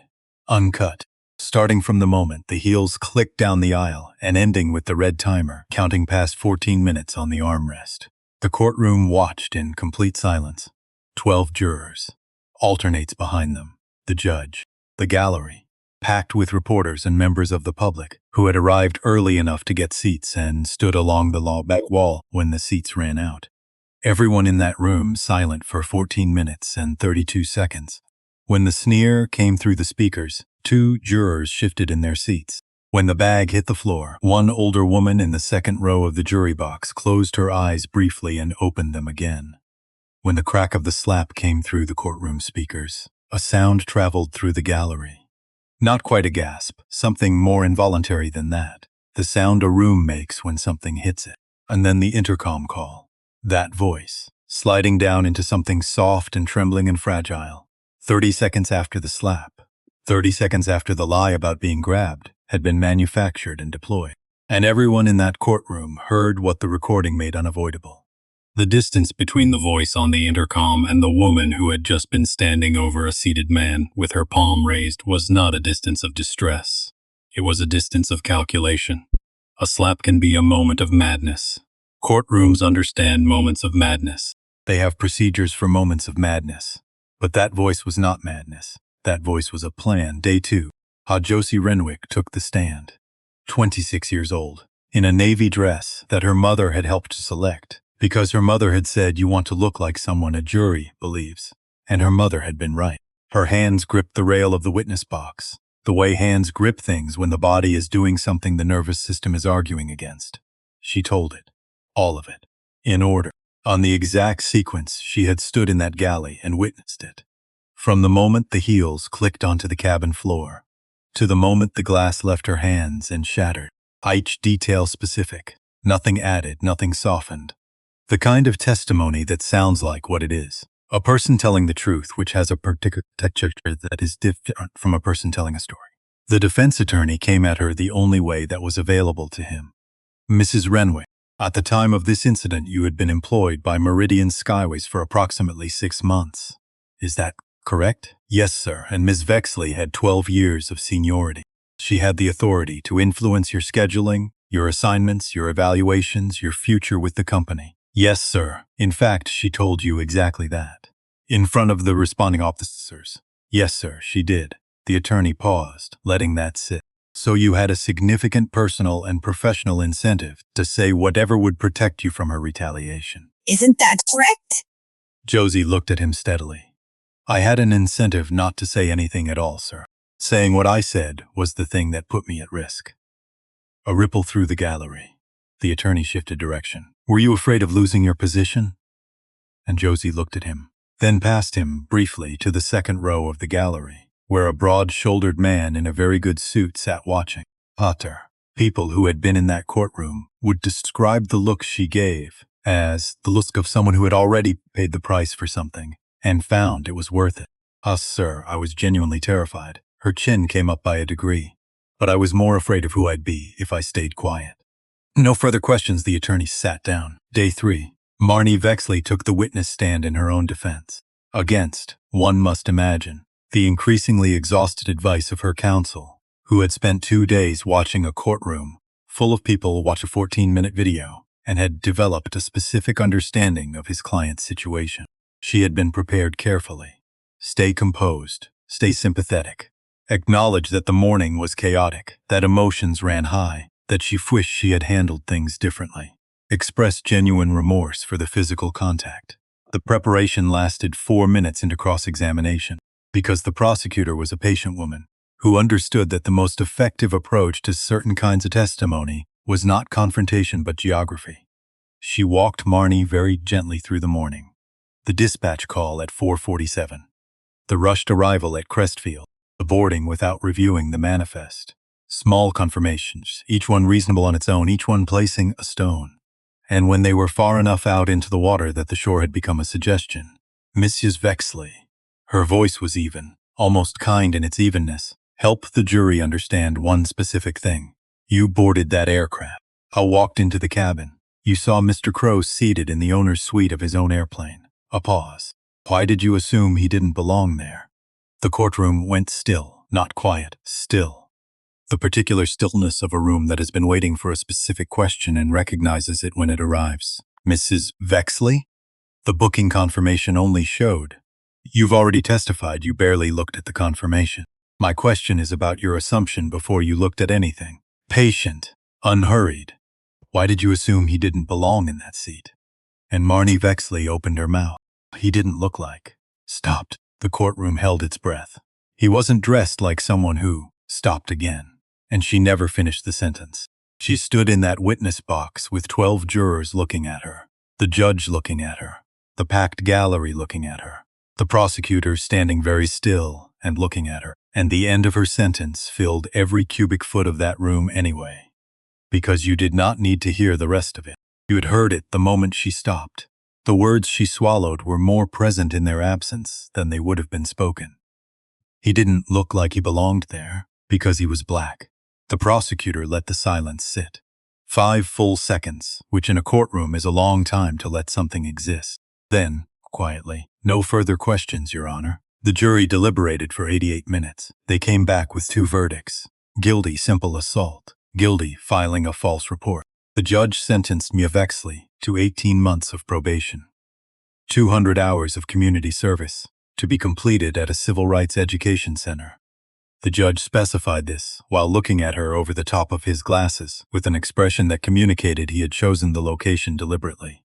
uncut, starting from the moment the heels clicked down the aisle and ending with the red timer counting past 14 minutes on the armrest. The courtroom watched in complete silence. 12 jurors. Alternates behind them. The judge. The gallery. Packed with reporters and members of the public who had arrived early enough to get seats and stood along the back wall when the seats ran out. Everyone in that room silent for 14 minutes and 32 seconds. When the sneer came through the speakers, 2 jurors shifted in their seats. When the bag hit the floor, one older woman in the second row of the jury box closed her eyes briefly and opened them again. When the crack of the slap came through the courtroom speakers, a sound traveled through the gallery. Not quite a gasp, something more involuntary than that. The sound a room makes when something hits it. And then the intercom call. That voice, sliding down into something soft and trembling and fragile. 30 seconds after the slap, 30 seconds after the lie about being grabbed had been manufactured and deployed. And everyone in that courtroom heard what the recording made unavoidable. The distance between the voice on the intercom and the woman who had just been standing over a seated man with her palm raised was not a distance of distress. It was a distance of calculation. A slap can be a moment of madness. Courtrooms understand moments of madness. They have procedures for moments of madness. But that voice was not madness. That voice was a plan. Day 2. How Josie Renwick took the stand. 26 years old, in a navy dress that her mother had helped to select, because her mother had said you want to look like someone a jury believes. And her mother had been right. Her hands gripped the rail of the witness box, the way hands grip things when the body is doing something the nervous system is arguing against. She told it. All of it. In order. On the exact sequence she had stood in that galley and witnessed it. From the moment the heels clicked onto the cabin floor, to the moment the glass left her hands and shattered. Each detail specific. Nothing added, nothing softened. The kind of testimony that sounds like what it is. A person telling the truth which has a particular texture that is different from a person telling a story. The defense attorney came at her the only way that was available to him. Mrs. Renwick, at the time of this incident you had been employed by Meridian Skyways for approximately 6 months. Is that correct? Yes, sir, and Ms. Vexley had 12 years of seniority. She had the authority to influence your scheduling, your assignments, your evaluations, your future with the company. Yes, sir. In fact, she told you exactly that. In front of the responding officers. Yes, sir, she did. The attorney paused, letting that sit. So you had a significant personal and professional incentive to say whatever would protect you from her retaliation. Isn't that correct? Josie looked at him steadily. I had an incentive not to say anything at all, sir. Saying what I said was the thing that put me at risk. A ripple through the gallery. The attorney shifted direction. Were you afraid of losing your position? And Josie looked at him, then past him briefly to the second row of the gallery, where a broad-shouldered man in a very good suit sat watching. Potter. People who had been in that courtroom would describe the look she gave as the look of someone who had already paid the price for something and found it was worth it. Sir, I was genuinely terrified. Her chin came up by a degree, but I was more afraid of who I'd be if I stayed quiet. No further questions, the attorney sat down. Day 3. Marnie Vexley took the witness stand in her own defense. Against, one must imagine, the increasingly exhausted advice of her counsel, who had spent 2 days watching a courtroom full of people watch a 14-minute video and had developed a specific understanding of his client's situation. She had been prepared carefully. Stay composed, stay sympathetic. Acknowledge that the morning was chaotic, that emotions ran high, that she wished she had handled things differently. Express genuine remorse for the physical contact. The preparation lasted 4 minutes into cross-examination, because the prosecutor was a patient woman who understood that the most effective approach to certain kinds of testimony was not confrontation but geography. She walked Marnie very gently through the morning. The dispatch call at 4:47. The rushed arrival at Crestfield. The boarding without reviewing the manifest. Small confirmations, each one reasonable on its own, each one placing a stone. And when they were far enough out into the water that the shore had become a suggestion, Mrs. Vexley, her voice was even, almost kind in its evenness, help the jury understand one specific thing. You boarded that aircraft. I walked into the cabin. You saw Mr. Crow seated in the owner's suite of his own airplane. A pause. Why did you assume he didn't belong there? The courtroom went still, not quiet, still. The particular stillness of a room that has been waiting for a specific question and recognizes it when it arrives. Mrs. Vexley? The booking confirmation only showed. You've already testified you barely looked at the confirmation. My question is about your assumption before you looked at anything. Patient, unhurried. Why did you assume he didn't belong in that seat? And Marnie Vexley opened her mouth. He didn't look like. Stopped. The courtroom held its breath. He wasn't dressed like someone who stopped again. And she never finished the sentence. She stood in that witness box with 12 jurors looking at her, the judge looking at her, the packed gallery looking at her, the prosecutor standing very still and looking at her, and the end of her sentence filled every cubic foot of that room anyway. Because you did not need to hear the rest of it. You had heard it the moment she stopped. The words she swallowed were more present in their absence than they would have been spoken. He didn't look like he belonged there because he was black. The prosecutor let the silence sit. 5 full seconds, which in a courtroom is a long time to let something exist. Then, quietly, no further questions, Your Honor. The jury deliberated for 88 minutes. They came back with 2 verdicts. Guilty, simple assault. Guilty, filing a false report. The judge sentenced Mia Vexley to 18 months of probation. 200 hours of community service, to be completed at a civil rights education center. The judge specified this while looking at her over the top of his glasses with an expression that communicated he had chosen the location deliberately.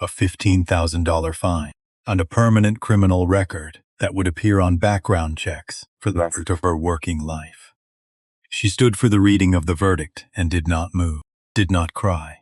A $15,000 fine and a permanent criminal record that would appear on background checks for the rest of her working life. She stood for the reading of the verdict and did not move, did not cry,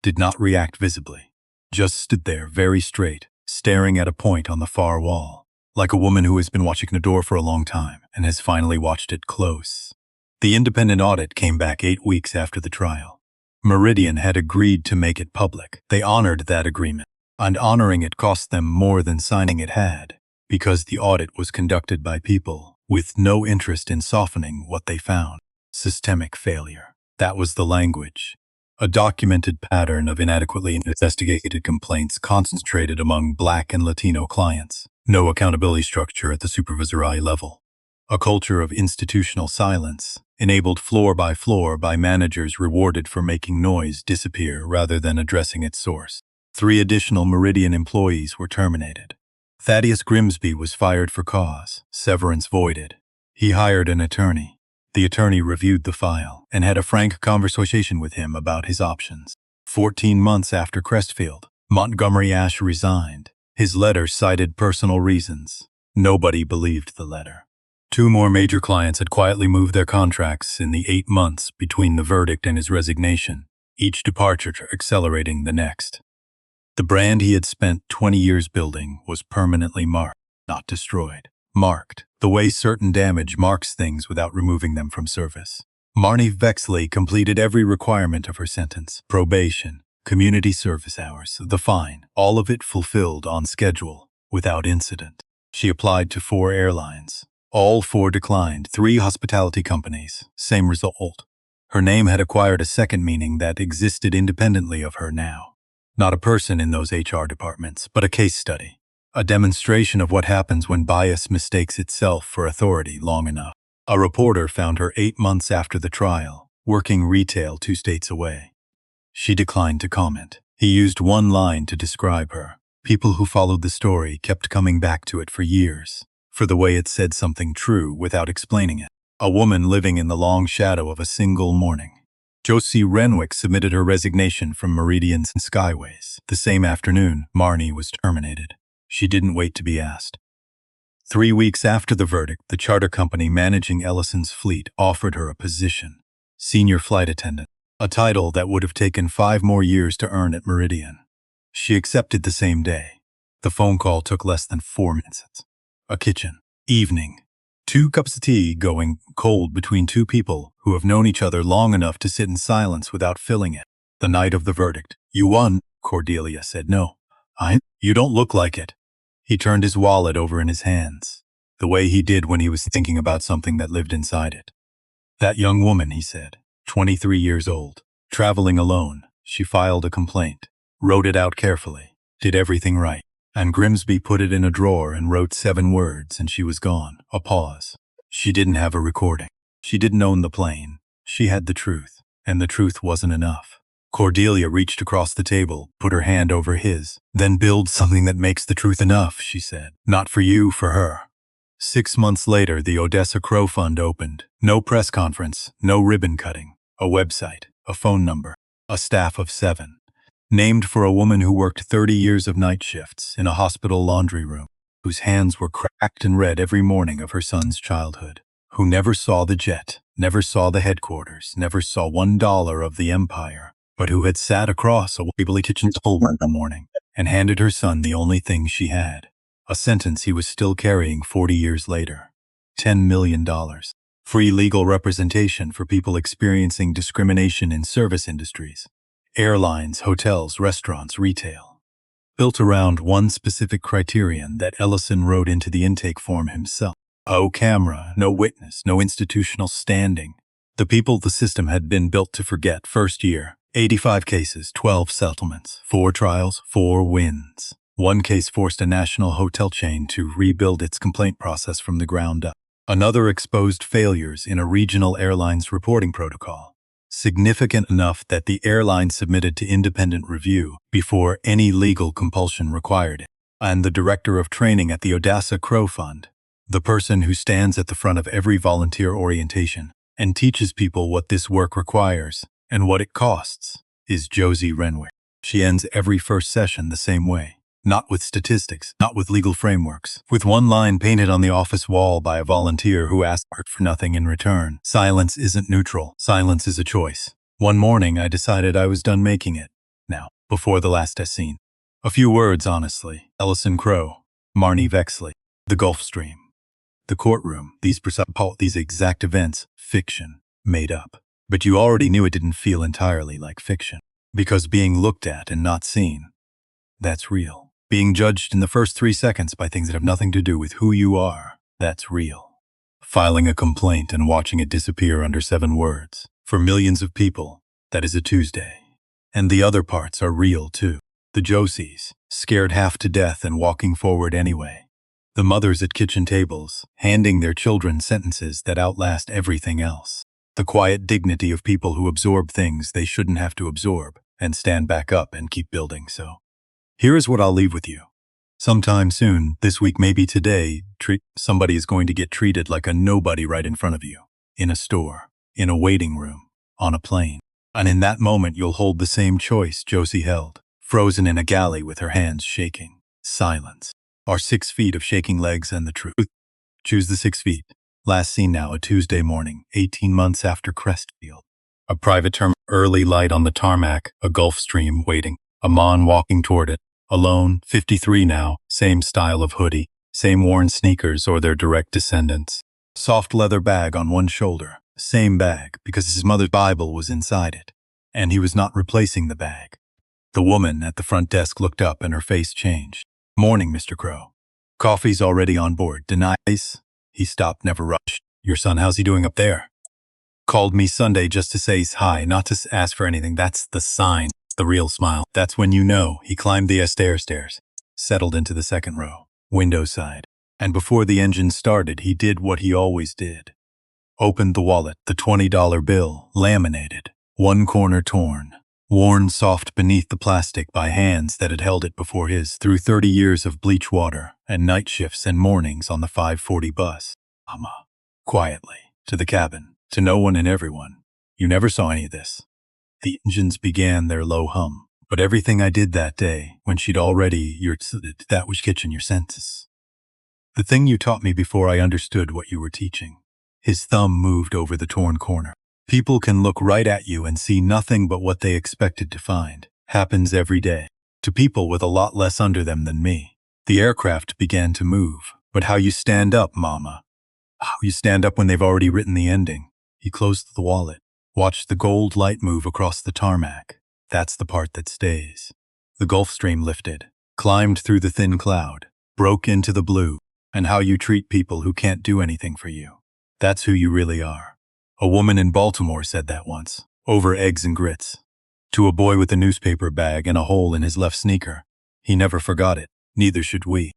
did not react visibly, just stood there very straight, staring at a point on the far wall. Like a woman who has been watching a door for a long time and has finally watched it close. The independent audit came back 8 weeks after the trial. Meridian had agreed to make it public. They honored that agreement, and honoring it cost them more than signing it had, because the audit was conducted by people with no interest in softening what they found. Systemic failure. That was the language. A documented pattern of inadequately investigated complaints concentrated among Black and Latino clients. No accountability structure at the supervisory level. A culture of institutional silence, enabled floor by managers rewarded for making noise disappear rather than addressing its source. 3 additional Meridian employees were terminated. Thaddeus Grimsby was fired for cause, severance voided. He hired an attorney. The attorney reviewed the file and had a frank conversation with him about his options. 14 months after Crestfield, Montgomery Ash resigned. His letter cited personal reasons. Nobody believed the letter. 2 more major clients had quietly moved their contracts in the 8 months between the verdict and his resignation, each departure accelerating the next. The brand he had spent 20 years building was permanently marked, not destroyed. Marked, the way certain damage marks things without removing them from service. Marnie Vexley completed every requirement of her sentence. Probation, community service hours, the fine, all of it fulfilled on schedule, without incident. She applied to 4 airlines. All 4 declined, 3 hospitality companies, same result. Her name had acquired a second meaning that existed independently of her now. Not a person in those HR departments, but a case study. A demonstration of what happens when bias mistakes itself for authority long enough. A reporter found her 8 months after the trial, working retail 2 states away. She declined to comment. He used one line to describe her. People who followed the story kept coming back to it for years, for the way it said something true without explaining it. A woman living in the long shadow of a single morning. Josie Renwick submitted her resignation from Meridians and Skyways. The same afternoon, Marnie was terminated. She didn't wait to be asked. 3 weeks after the verdict, the charter company managing Ellison's fleet offered her a position, senior flight attendant, a title that would have taken 5 more years to earn at Meridian. She accepted the same day. The phone call took less than 4 minutes. A kitchen. Evening. 2 cups of tea going cold between 2 people who have known each other long enough to sit in silence without filling it. The night of the verdict. "You won," Cordelia said. "No, you don't look like it." He turned his wallet over in his hands, the way he did when he was thinking about something that lived inside it. "That young woman," he said, 23 years old, traveling alone. She filed a complaint, wrote it out carefully, did everything right. And Grimsby put it in a drawer and wrote 7 words, and she was gone. A pause. She didn't have a recording. She didn't own the plane. She had the truth, and the truth wasn't enough. Cordelia reached across the table, put her hand over his. "Then build something that makes the truth enough," she said. "Not for you, for her." 6 months later, the Odessa Crow Fund opened. No press conference, no ribbon cutting. A website, a phone number, a staff of 7. Named for a woman who worked 30 years of night shifts in a hospital laundry room, whose hands were cracked and red every morning of her son's childhood, who never saw the jet, never saw the headquarters, never saw $1 of the empire, but who had sat across a wibbly kitchen table one morning and handed her son the only thing she had, a sentence he was still carrying 40 years later. $10 million. Free legal representation for people experiencing discrimination in service industries. Airlines, hotels, restaurants, retail. Built around one specific criterion that Ellison wrote into the intake form himself. No camera, no witness, no institutional standing. The people the system had been built to forget. First year, 85 cases, 12 settlements, 4 trials, 4 wins. One case forced a national hotel chain to rebuild its complaint process from the ground up. Another exposed failures in a regional airline's reporting protocol, significant enough that the airline submitted to independent review before any legal compulsion required it. And the director of training at the Odessa Crow Fund, the person who stands at the front of every volunteer orientation and teaches people what this work requires and what it costs, is Josie Renwick. She ends every first session the same way. Not with statistics, not with legal frameworks, with one line painted on the office wall by a volunteer who asked for nothing in return. Silence isn't neutral. Silence is a choice. One morning, I decided I was done making it. Now, before the last scene. A few words, honestly. Ellison Crow, Marnie Vexley, the Gulf Stream, the courtroom, these exact events, fiction, made up. But you already knew it didn't feel entirely like fiction. Because being looked at and not seen, that's real. Being judged in the first 3 seconds by things that have nothing to do with who you are, that's real. Filing a complaint and watching it disappear under 7 words. For millions of people, that is a Tuesday. And the other parts are real too. The Josies, scared half to death and walking forward anyway. The mothers at kitchen tables, handing their children sentences that outlast everything else. The quiet dignity of people who absorb things they shouldn't have to absorb and stand back up and keep building so. Here is what I'll leave with you. Sometime soon, this week, maybe today, somebody is going to get treated like a nobody right in front of you. In a store, in a waiting room, on a plane. And in that moment, you'll hold the same choice Josie held, frozen in a galley with her hands shaking. Silence. Our 6 feet of shaking legs and the truth. Choose the 6 feet. Last seen now, a Tuesday morning, 18 months after Crestfield. A private term, early light on the tarmac, a Gulf Stream waiting. A man walking toward it. Alone, 53 now, same style of hoodie, same worn sneakers or their direct descendants. Soft leather bag on one shoulder, same bag because his mother's Bible was inside it, and he was not replacing the bag. The woman at the front desk looked up and her face changed. Morning, Mr. Crow. Coffee's already on board. Denies? He stopped, never rushed. Your son, how's he doing up there? Called me Sunday just to say hi, not to ask for anything. That's the sign. The real smile. That's when you know. He climbed the stairs, settled into the second row, window side. And before the engine started, he did what he always did. Opened the wallet, the $20 bill, laminated, one corner torn, worn soft beneath the plastic by hands that had held it before his through 30 years of bleach water and night shifts and mornings on the 5:40 bus. Mama, quietly, to the cabin, to no one and everyone. You never saw any of this. The engines began their low hum, but everything I did that day, when she'd already, that was kitchen your senses. The thing you taught me before I understood what you were teaching. His thumb moved over the torn corner. People can look right at you and see nothing but what they expected to find. Happens every day. To people with a lot less under them than me. The aircraft began to move. But how you stand up, Mama. How you stand up when they've already written the ending. He closed the wallet. Watched the gold light move across the tarmac. That's the part that stays. The Gulf Stream lifted. Climbed through the thin cloud. Broke into the blue. And how you treat people who can't do anything for you. That's who you really are. A woman in Baltimore said that once, over eggs and grits. To a boy with a newspaper bag and a hole in his left sneaker. He never forgot it, neither should we.